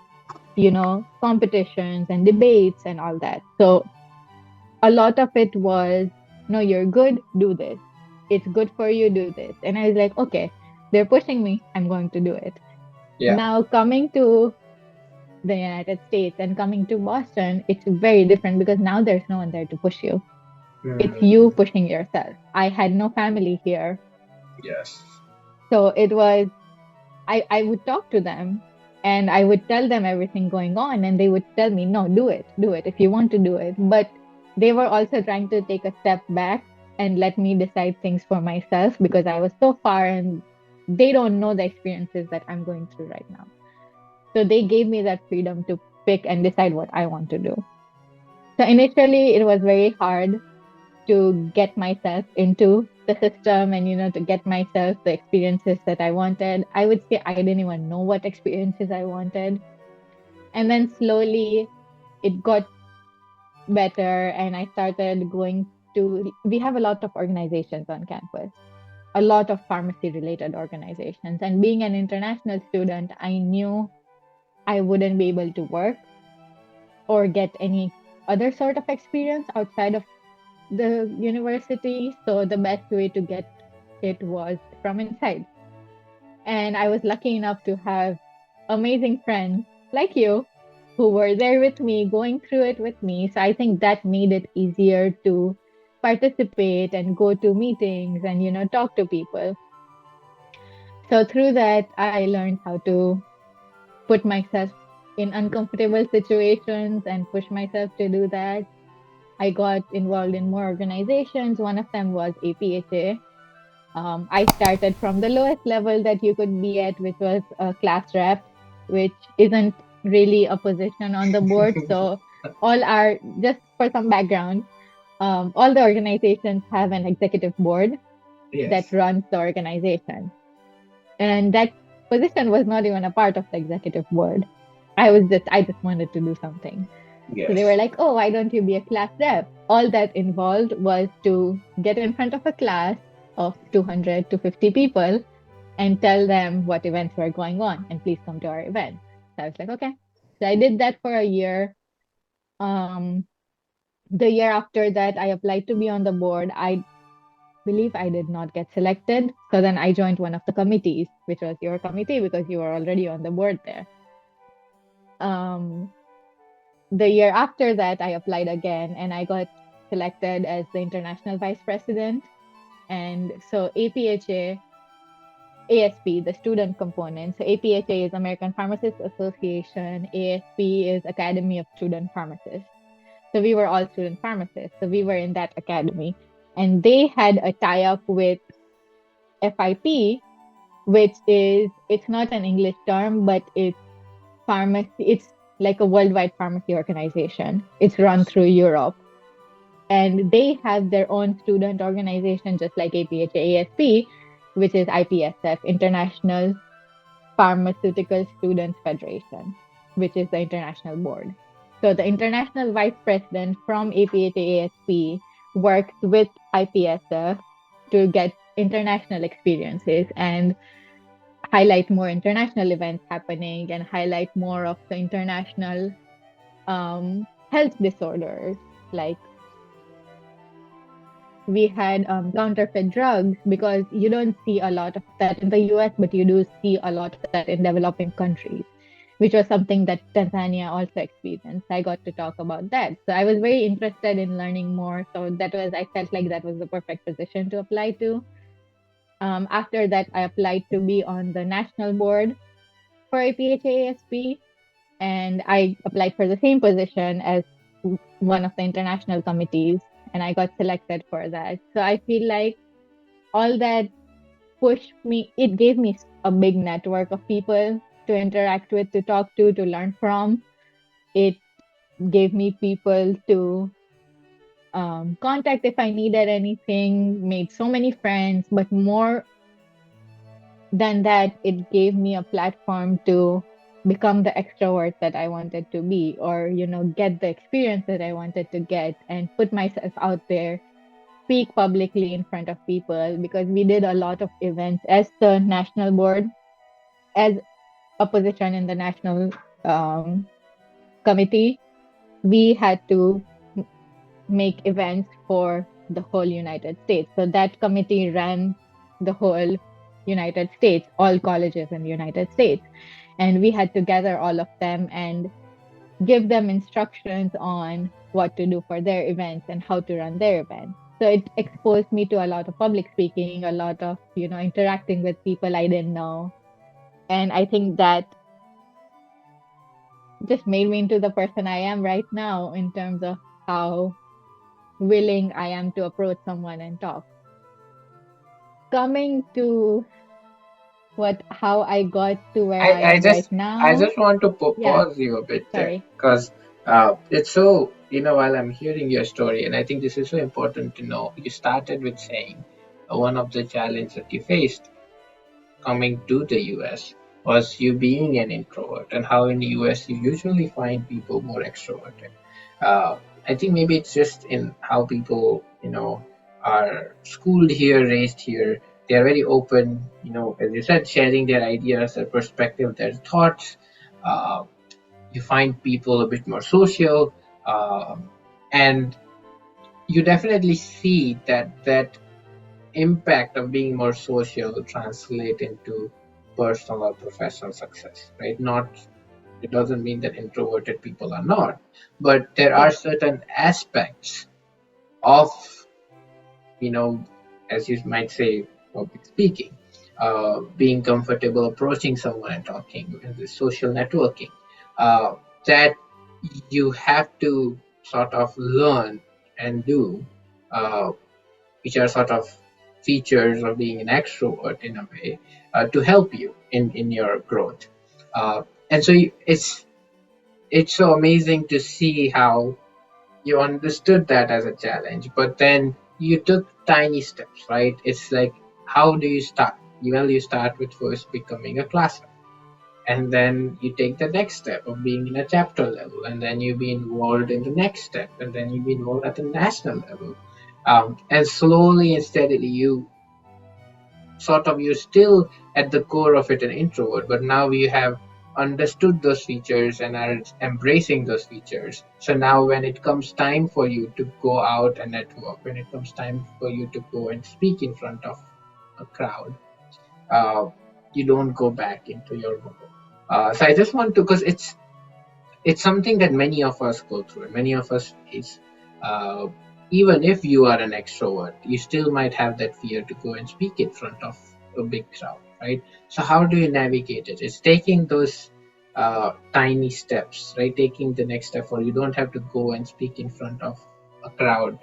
competitions and debates and all that. So a lot of it was, no, you're good, do this. It's good for you, do this. And I was like, okay, they're pushing me, I'm going to do it. Yeah. Now coming to the United States and coming to Boston, it's very different because now there's no one there to push you. It's Mm, you pushing yourself. I had no family here. yes. So it was, I would talk to them and I would tell them everything going on, and they would tell me, no, do it if you want to do it. But they were also trying to take a step back and let me decide things for myself because I was so far and they don't know the experiences that I'm going through right now. So they gave me that freedom to pick and decide what I want to do. So initially, it was very hard to get myself into the system and to get myself the experiences that I wanted. I would say I didn't even know what experiences I wanted. And then slowly it got better and I started going to, we have a lot of organizations on campus, a lot of pharmacy related organizations. And being an international student, I knew I wouldn't be able to work or get any other sort of experience outside of the university. So the best way to get it was from inside. And I was lucky enough to have amazing friends like you who were there with me, going through it with me. So I think that made it easier to participate and go to meetings and, talk to people. So through that, I learned how to put myself in uncomfortable situations and push myself to do that. I got involved in more organizations. One of them was APHA. I started from the lowest level that you could be at, which was a class rep, which isn't really a position on the board. So, all are just for some background, all the organizations have an executive board that Yes. runs the organization. And that position was not even a part of the executive board. I just wanted to do something. So they were Yes. like, oh, why don't you be a class rep? All that involved was to get in front of a class of 200 to 50 people and tell them what events were going on and please come to our event. So I was like, okay. So I did that for a year. Um, the year after that, I applied to be on the board. I believe I did not get selected. So then I joined one of the committees, which was your committee because you were already on the board there. Um, the year after that, I applied again and I got selected as the international vice president. And so APHA, ASP, the student component. So APHA is American Pharmacists Association, ASP is Academy of Student Pharmacists. So we were all student pharmacists. So we were in that academy. And they had a tie up with FIP, which is, it's not an English term, but it's pharmacy, it's like a worldwide pharmacy organization. It's run through Europe. And they have their own student organization, just like APHA-ASP, which is IPSF, International Pharmaceutical Students Federation, which is the international board. So the international vice president from APHA-ASP works with IPSF to get international experiences and highlight more international events happening and highlight more of the international health disorders. Like we had counterfeit drugs because you don't see a lot of that in the US, but you do see a lot of that in developing countries, which was something that Tanzania also experienced. I got to talk about that. So I was very interested in learning more. So I felt like that was the perfect position to apply to. After that, I applied to be on the national board for APHASP, and I applied for the same position as one of the international committees, and I got selected for that. So I feel like all that pushed me, it gave me a big network of people to interact with, to talk to learn from. It gave me people to contact if I needed anything, made so many friends, but more than that, it gave me a platform to become the extrovert that I wanted to be, or, get the experience that I wanted to get and put myself out there, speak publicly in front of people, because we did a lot of events as the national board, as a position in the national um, committee. We had to make events for the whole United States. So that committee ran the whole United States, all colleges in the United States. And we had to gather all of them and give them instructions on what to do for their events and how to run their events. So it exposed me to a lot of public speaking, a lot of, interacting with people I didn't know. And I think that just made me into the person I am right now in terms of how willing I am to approach someone and talk. Coming to how I got to where I, I I am right just I now. just want to Yeah, pause you a bit there, sorry. because it's so, while I'm hearing your story, and I think this is so important to know. You started with saying one of the challenges that you faced coming to the US was you being an introvert, and how in the US you usually find people more extroverted. Uh, I think maybe it's just in how people, are schooled here, raised here. They are very open, as you said, sharing their ideas, their perspective, their thoughts. Uh, you find people a bit more social, and you definitely see that impact of being more social translate into personal or professional success, right? Not, it doesn't mean that introverted people are not, but there are Yes, certain aspects of, you know as you might say, public speaking, being comfortable approaching someone and talking, and the social networking, uh, that you have to sort of learn and do, uh, which are sort of features of being an extrovert in a way, to help you in your growth. And so it's so amazing to see how you understood that as a challenge, but then you took tiny steps, right? It's like, how do you start? Well, you start with first becoming a classroom, and then you take the next step of being in a chapter level, and then you be involved in the next step, and then you be involved at the national level. And slowly and steadily you sort of, you're still at the core of it an introvert, but now you have understood those features and are embracing those features. So now when it comes time for you to go out and network, when it comes time for you to go and speak in front of a crowd, uh, you don't go back into your bubble. So I just want to, because it's something that many of us go through, and many of us face. Uh, Even if you are an extrovert, you still might have that fear to go and speak in front of a big crowd, right? So how do you navigate it? It's taking those tiny steps, right? Taking the next step, or you don't have to go and speak in front of a crowd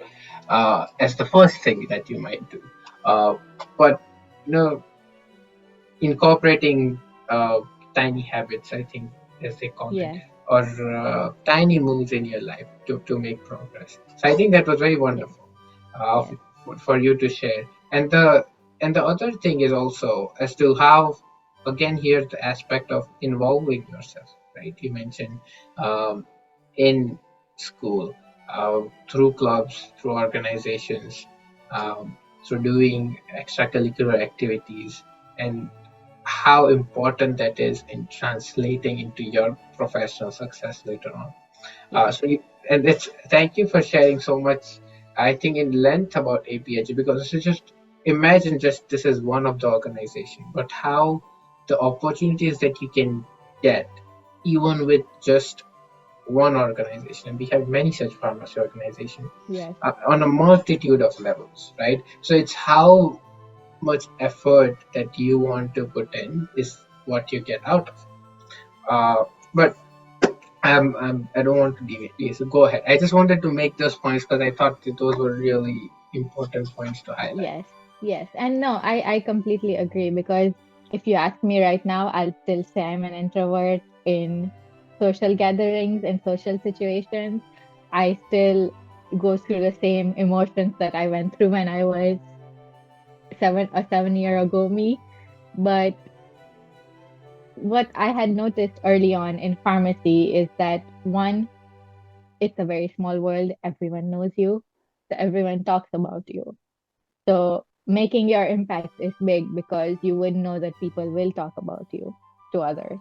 as the first thing that you might do. But you know, incorporating tiny habits, I think, as they call it, yes, or tiny moves in your life to make progress. So I think that was very yes, wonderful, yes, for you to share. And the other thing is also as to how, again, here the aspect of involving yourself, right? You mentioned, um, in school, through clubs, through organizations, through doing extracurricular activities, and how important that is in translating into your professional success later on. yes, And it's, thank you for sharing so much, I think, in length about APH, because this is just, imagine, just this is one of the organization, but how the opportunities that you can get even with just one organization, and we have many such pharmacy organizations, yes, on a multitude of levels, right? So it's how much effort that you want to put in is what you get out of it. But I don't want to deviate. So go ahead. I just wanted to make those points because I thought that those were really important points to highlight. yes, yes. And no, I completely agree, because if you ask me right now, I'll still say I'm an introvert in social gatherings and social situations. I still go through the same emotions that I went through when I was 7 a 7 year ago me. But what I had noticed early on in pharmacy is that one, it's a very small world. Everyone knows you. So everyone talks about you. So making your impact is big because you would know that people will talk about you to others.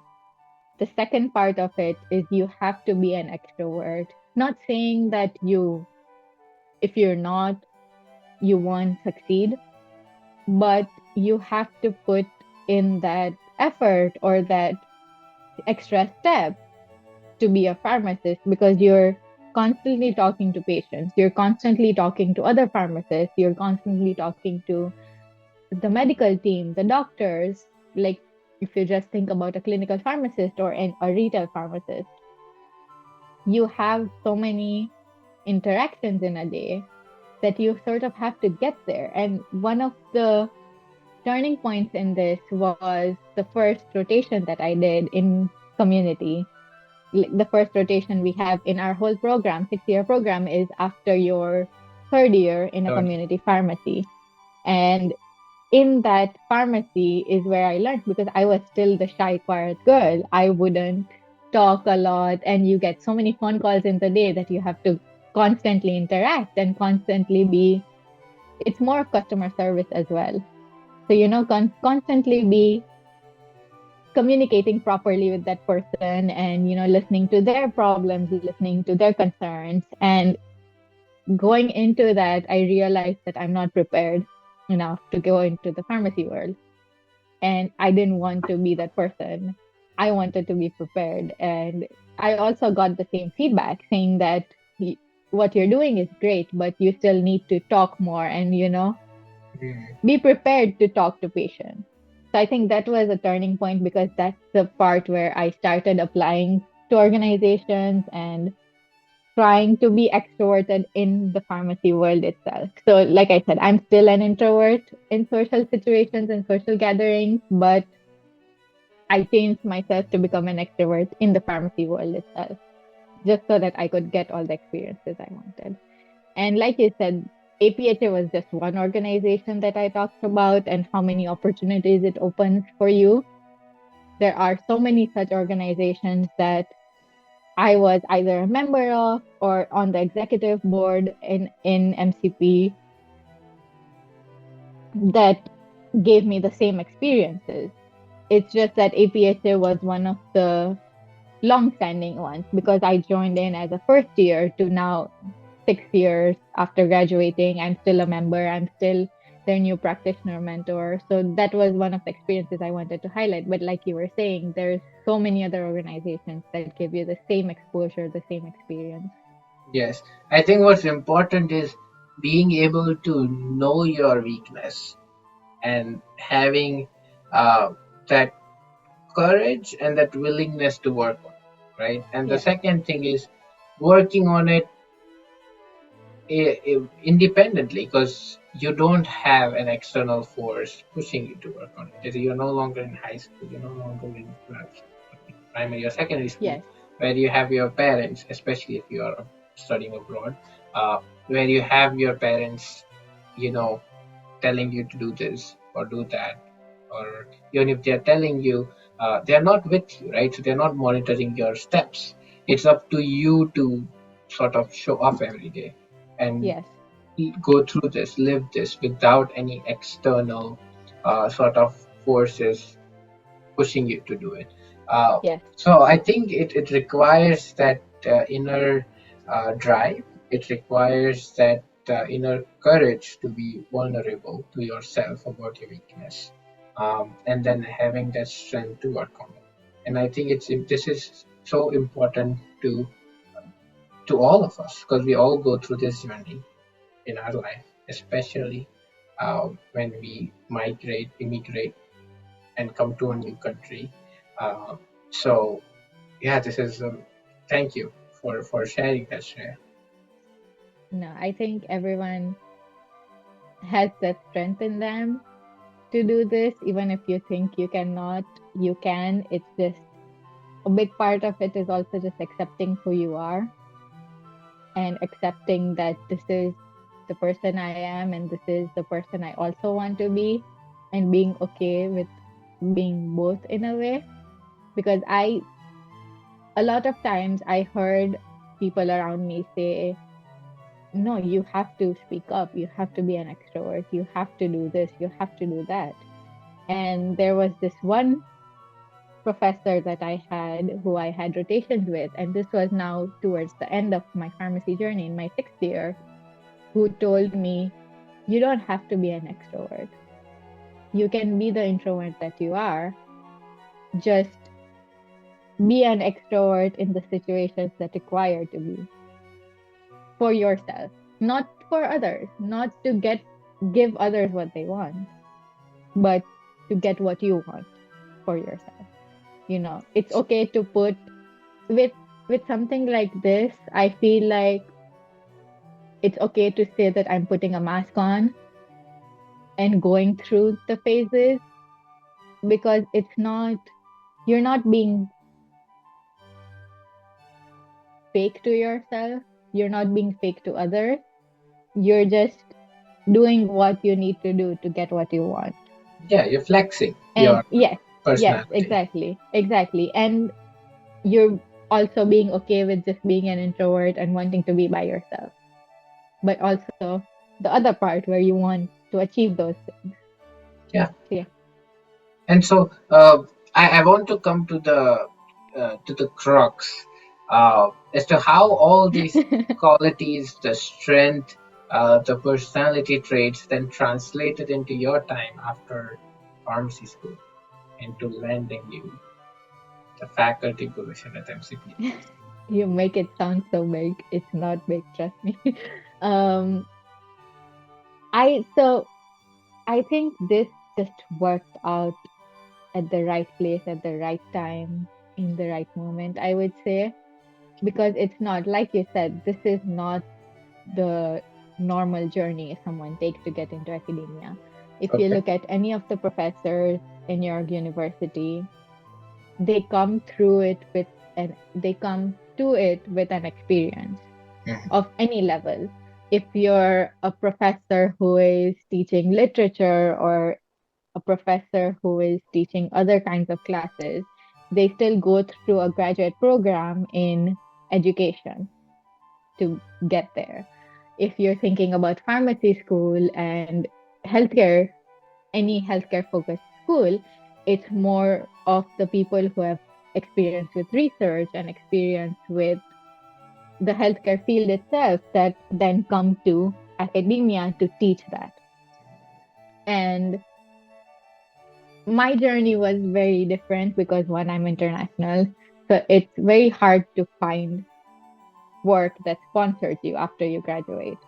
The second part of it is you have to be an extrovert. Not saying that if you're not, you won't succeed, but you have to put in that effort or that extra step to be a pharmacist because you're constantly talking to patients, you're constantly talking to other pharmacists, you're constantly talking to the medical team, the doctors. Like if you just think about a clinical pharmacist or a retail pharmacist, you have so many interactions in a day that you sort of have to get there. And one of the turning points in this was the first rotation that I did in community. The first rotation we have in our whole program, 6-year program, is after your third year in a Third. community pharmacy. And in that pharmacy is where I learned because I was still the shy, quiet girl. I wouldn't talk a lot, and you get so many phone calls in the day that you have to constantly interact and constantly be. It's more of customer service as well. So, constantly be communicating properly with that person and, listening to their problems, listening to their concerns. And going into that, I realized that I'm not prepared enough to go into the pharmacy world. And I didn't want to be that person. I wanted to be prepared. And I also got the same feedback saying that what you're doing is great, but you still need to talk more and, Mm. be prepared to talk to patients. So I think that was a turning point because that's the part where I started applying to organizations and trying to be extroverted in the pharmacy world itself. So, like I said, I'm still an introvert in social situations and social gatherings, but I changed myself to become an extrovert in the pharmacy world itself, just so that I could get all the experiences I wanted. And like you said, APHA was just one organization that I talked about and how many opportunities it opens for you. There are so many such organizations that I was either a member of or on the executive board in MCP that gave me the same experiences. It's just that APHA was one of the long-standing ones because I joined in as a first year to now 6 years after graduating. I'm still a member. I'm still their new practitioner mentor. So that was one of the experiences I wanted to highlight. But like you were saying, there's so many other organizations that give you the same exposure, the same experience. Yes, I think what's important is being able to know your weakness and having uh, that courage and that willingness to work on it, right? And the Yes, second thing is working on it independently because you don't have an external force pushing you to work on it. You're no longer in high school, you're no longer in primary or secondary school, yes, where you have your parents, especially if you are studying abroad, where you have your parents, you know, telling you to do this or do that, or even if they're telling you, they're not with you, right? So they're not monitoring your steps. It's up to you to sort of show up every day and yes, go through this, live this without any external sort of forces pushing you to do it. yes, So I think it requires that inner drive. It requires that inner courage to be vulnerable to yourself about your weakness, and then having that strength to work on it. And I think this is so important to all of us because we all go through this journey in our life, especially when we immigrate, and come to a new country. Uh, so yeah, this is thank you for sharing that, Shreya. no, I think everyone has that strength in them to do this. Even if you think you cannot, you can. It's just a big part of it is also just accepting who you are and accepting that this is the person I am and this is the person I also want to be, and being okay with being both in a way. because a lot of times I heard people around me say, no, you have to speak up, you have to be an extrovert, you have to do this, you have to do that. And there was this one professor that I had who I had rotations with, and this was now towards the end of my pharmacy journey in my 6th year, who told me, you don't have to be an extrovert. You can be the introvert that you are. Just be an extrovert in the situations that require to be for yourself, not for others, not to give others what they want, but to get what you want for yourself. It's okay to put with something like this. I feel like it's okay to say that I'm putting a mask on and going through the phases, because you're not being fake to yourself, you're not being fake to others, you're just doing what you need to do to get what you want. Yeah, you're flexing And your yes, personality. exactly. And you're also being okay with just being an introvert and wanting to be by yourself, but also the other part where you want to achieve those things. Yeah. Yeah. And so I want to come to the crux as to how all these qualities, the strength, the personality traits, then translated into your time after pharmacy school into landing you the faculty position at MCP. You make it sound so big. It's not big, trust me. um so I think this just worked out at the right place at the right time in the right moment, I would say, because it's not, like you said, this is not the normal journey someone takes to get into academia. If you Okay. look at any of the professors in your university, they come through it with they come to it with an experience Mhm. of any level. If you're a professor who is teaching literature, or a professor who is teaching other kinds of classes, they still go through a graduate program in education to get there. If you're thinking about pharmacy school and healthcare, any healthcare focused school, it's more of the people who have experience with research and experience with the healthcare field itself that then come to academia to teach that. And my journey was very different because, one, I'm international. So it's very hard to find work that sponsors you after you graduate.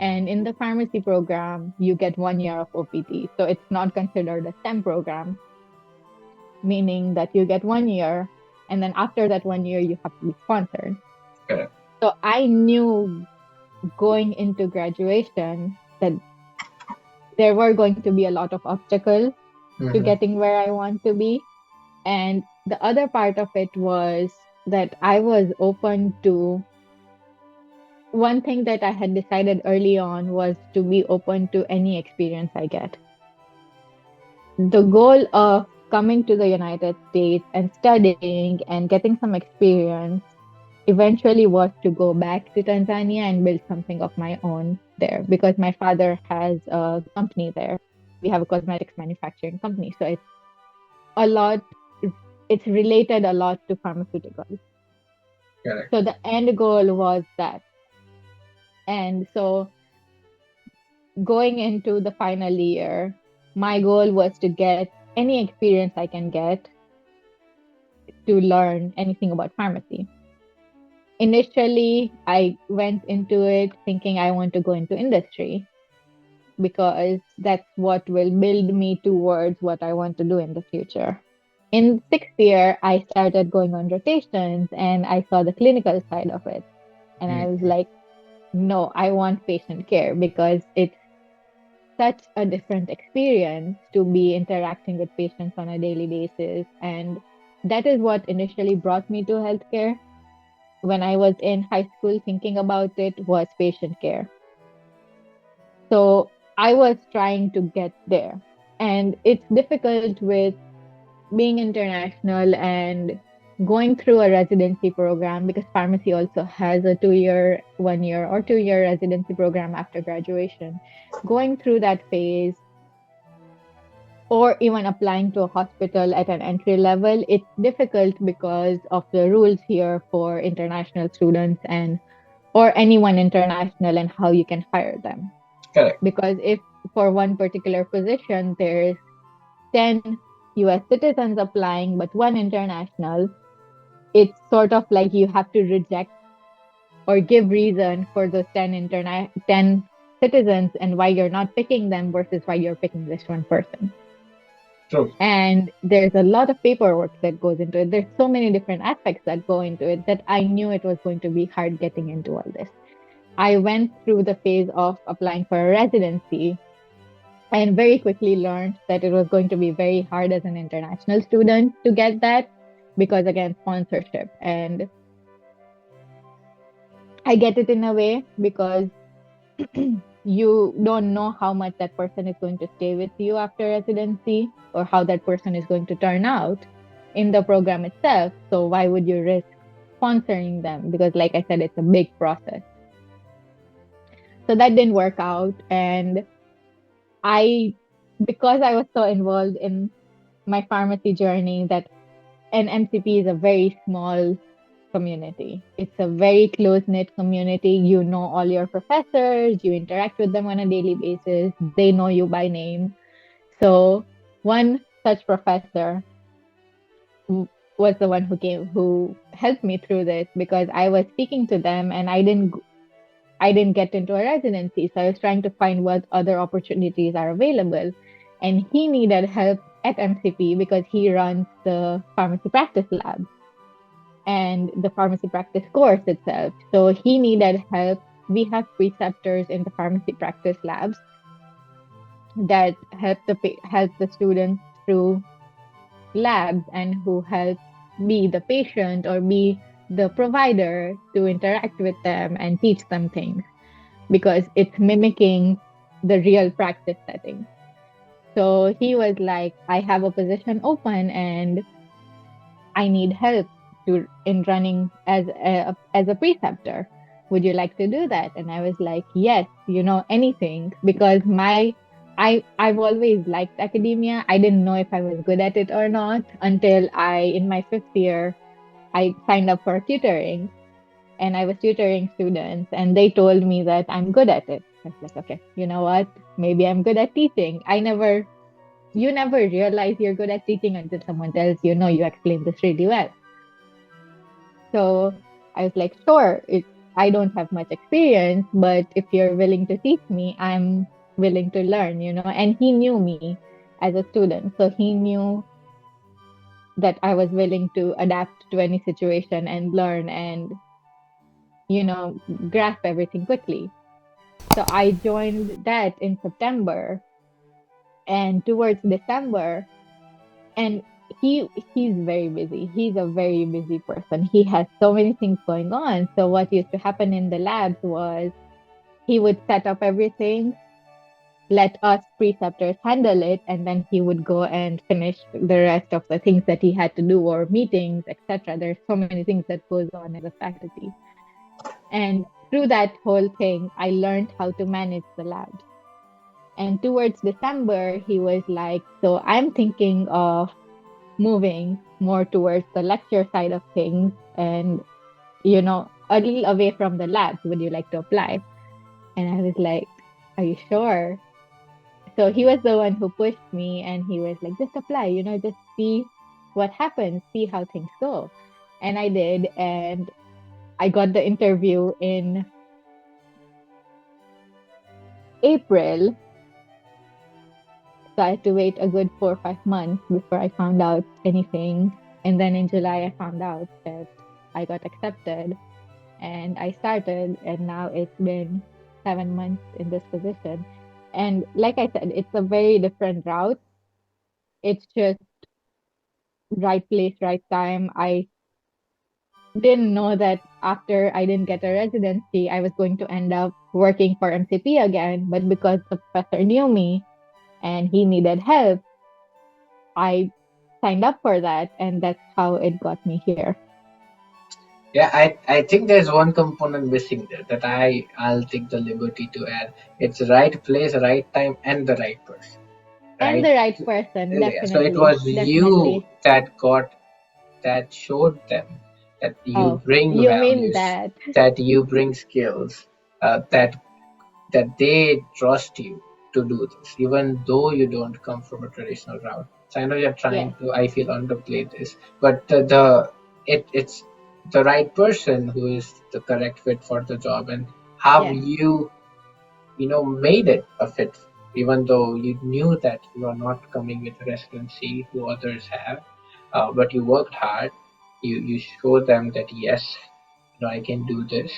And in the pharmacy program, you get 1 year of OPT. So it's not considered a STEM program, meaning that you get 1 year, and then after that 1 year, you have to be sponsored. Correct. So I knew going into graduation that there were going to be a lot of obstacles to Hmm. getting where I want to be. And the other part of it was that I was open to, one thing that I had decided early on was to be open to any experience I get. The goal of coming to the United States and studying and getting some experience eventually was to go back to Tanzania and build something of my own there, because my father has a company there. We have a cosmetics manufacturing company. So a lot, it's related a lot to pharmaceuticals. Correct. So the end goal was that. And so going into the final year, my goal was to get any experience I can get to learn anything about pharmacy. Initially, I went into it thinking I want to go into industry because that's what will build me towards what I want to do in the future. In 6th year, I started going on rotations and I saw the clinical side of it. And I was Mhm. like, no, I want patient care because it's such a different experience to be interacting with patients on a daily basis. And that is what initially brought me to healthcare. When I was in high school, thinking about it was patient care. So I was trying to get there. And it's difficult with being international and going through a residency program, because pharmacy also has a 2 year, 1 year, or 2 year residency program after graduation. Going through that phase, or even applying to a hospital at an entry level, it's difficult because of the rules here for international students and or anyone international and how you can hire them. Correct. Because if for one particular position there's 10 US citizens applying but one international, it's sort of like you have to reject or give reason for those 10 citizens and why you're not picking them versus why you're picking this one person. True. And there's a lot of paperwork that goes into it. There's so many different aspects that go into it that I knew it was going to be hard getting into all this. I went through the phase of applying for a residency and very quickly learned that it was going to be very hard as an international student to get that because, again, sponsorship. And I get it in a way because you don't know how much that person is going to stay with you after residency or how that person is going to turn out in the program itself. So why would you risk sponsoring them? Because, like I said, it's a big process. So that didn't work out. And because I was so involved in my pharmacy journey, that an MCP is a very small community. It's a very close-knit community. You know all your professors, you interact with them on a daily basis, they know you by name. So one such professor was the one who helped me through this because I was speaking to them and I didn't get into a residency. So I was trying to find what other opportunities are available. And he needed help at MCP because he runs the pharmacy practice lab and the pharmacy practice course itself. So he needed help. We have preceptors in the pharmacy practice labs that help the students through labs and who help be the patient or be the provider to interact with them and teach them things because it's mimicking the real practice setting. So he was like, I have a position open and I need help in running as a preceptor. Would you like to do that? And I was like, yes, anything, because I've always liked academia. I didn't know if I was good at it or not until in my 5th year, I signed up for tutoring and I was tutoring students and they told me that I'm good at it. I was like, okay, you know what? Maybe I'm good at teaching. You never realize you're good at teaching until someone tells you, no, you explain this really well. So I was like, sure, I don't have much experience, but if you're willing to teach me, I'm willing to learn, And he knew me as a student. So he knew that I was willing to adapt to any situation and learn and, grasp everything quickly. So I joined that in September and towards December, and he's very busy. He's a very busy person. He has so many things going on. So what used to happen in the labs was he would set up everything, let us preceptors handle it, and then he would go and finish the rest of the things that he had to do or meetings, etc. There's so many things that goes on as a faculty. And through that whole thing, I learned how to manage the labs. And towards December, he was like, so I'm thinking of moving more towards the lecture side of things and, a little away from the labs. Would you like to apply? And I was like, are you sure? So he was the one who pushed me and he was like, just apply, just see what happens, see how things go. And I did. And I got the interview in April. So I had to wait a good 4 or 5 months before I found out anything. And then in July, I found out that I got accepted and I started. And now it's been 7 months in this position. And like I said, it's a very different route. It's just right place, right time. I didn't know that after I didn't get a residency, I was going to end up working for MCP again. But because the professor knew me and he needed help, I signed up for that, and that's how it got me here. Yeah, I think there's one component missing there that I'll take the liberty to add. It's right place, right time, and the right person, And right? the right person, Yeah, so it definitely, was you definitely. that showed them that you Oh, bring you mean values, that? that you bring skills, that they trust you to do this, even though you don't come from a traditional route. So I know you're trying Yes, to, I feel, underplay this, but it's the right person who is the correct fit for the job, and how yes, you made it a fit, even though you knew that you are not coming with residency who others have, but you worked hard. You showed them that yes, I can do this.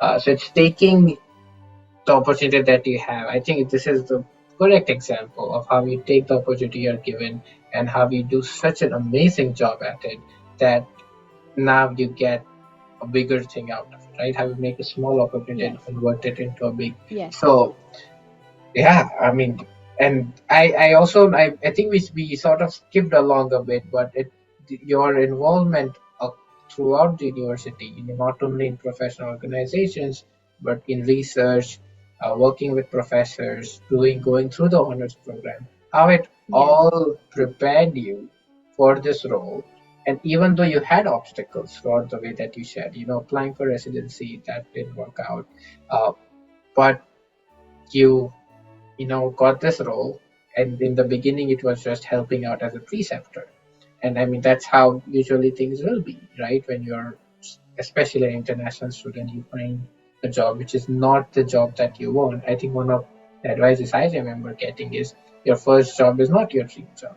So it's taking the opportunity that you have. I think this is the correct example of how you take the opportunity you're given and how you do such an amazing job at it that now you get a bigger thing out of it, right? How you make a small opportunity yes, and convert it into a big. yes, So yeah, I mean, and I also I think we sort of skipped along a bit, but your involvement throughout the university, not only in professional organizations, but in research, working with professors, going through the honors program, how it yes, all prepared you for this role. And even though you had obstacles throughout the way that you shared, applying for residency that didn't work out, uh, but you got this role, and in the beginning it was just helping out as a preceptor. And I mean, that's how usually things will be, right? When you're especially an international student, you find a job which is not the job that you want. I think one of the advices I remember getting is your first job is not your dream job.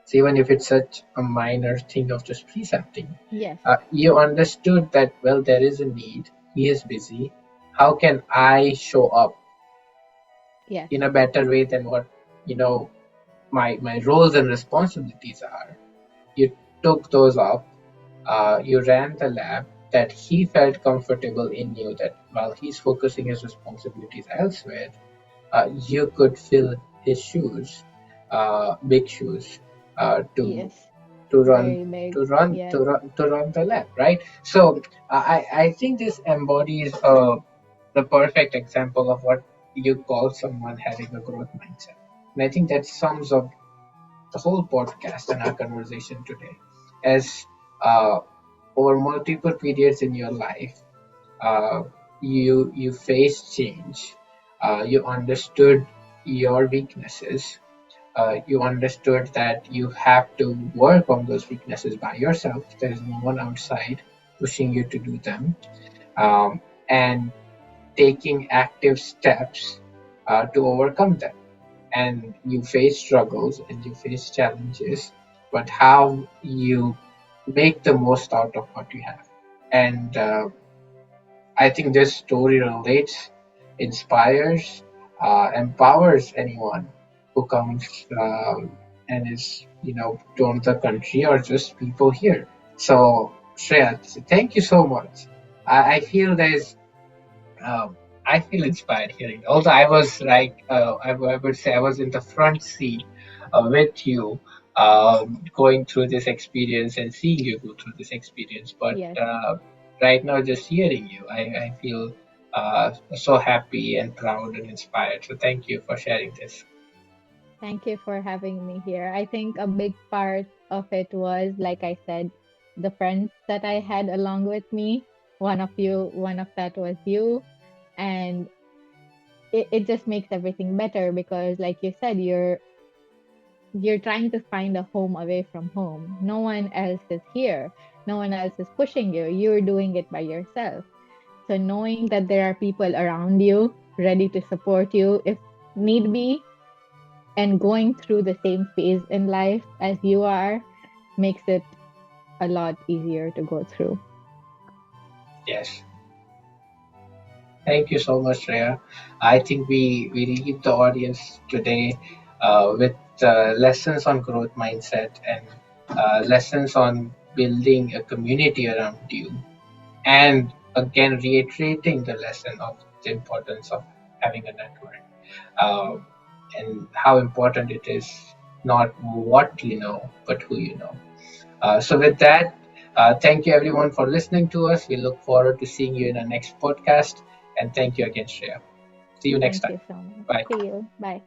So even if it's such a minor thing of just precepting, yes, you understood that, well, there is a need, he is busy, how can I show up yes, in a better way than what you know my roles and responsibilities are. You took those up, you ran the lab that he felt comfortable in, you that while he's focusing his responsibilities elsewhere, you could fill his shoes, big shoes, to yes. to run Very big. to run to Yes, run to run the lab, right? So I think this embodies the perfect example of what you call someone having a growth mindset, and I think that sums up the whole podcast and our conversation today. As over multiple periods in your life, uh, you faced change, you understood your weaknesses, you understood that you have to work on those weaknesses by yourself. There is no one outside pushing you to do them, and taking active steps to overcome them. And you face struggles and you face challenges, but how you make the most out of what you have. And I think this story relates, inspires, empowers anyone who comes and is, to the country or just people here. So, Shreya, thank you so much. I feel there's I feel inspired hearing. Also, I was like, I would say I was in the front seat with you, going through this experience and seeing you go through this experience. But yes. right now, just hearing you, I feel so happy and proud and inspired. So thank you for sharing this. Thank you for having me here. I think a big part of it was, like I said, the friends that I had along with me. One of that was you. And it just makes everything better because, like you said, you're trying to find a home away from home. No one else is here. No one else is pushing you. You're doing it by yourself. So knowing that there are people around you ready to support you if need be, and going through the same phase in life as you are makes it a lot easier to go through. Yes, thank you so much, Shreya. I think we leave the audience today with lessons on growth mindset and lessons on building a community around you, and again reiterating the lesson of the importance of having a network, uh, and how important it is not what you know, but who you know. So, with that, thank you everyone for listening to us. We look forward to seeing you in our next podcast. And thank you again, Shreya. See you next Thank time. you so much. Bye. See you. Bye.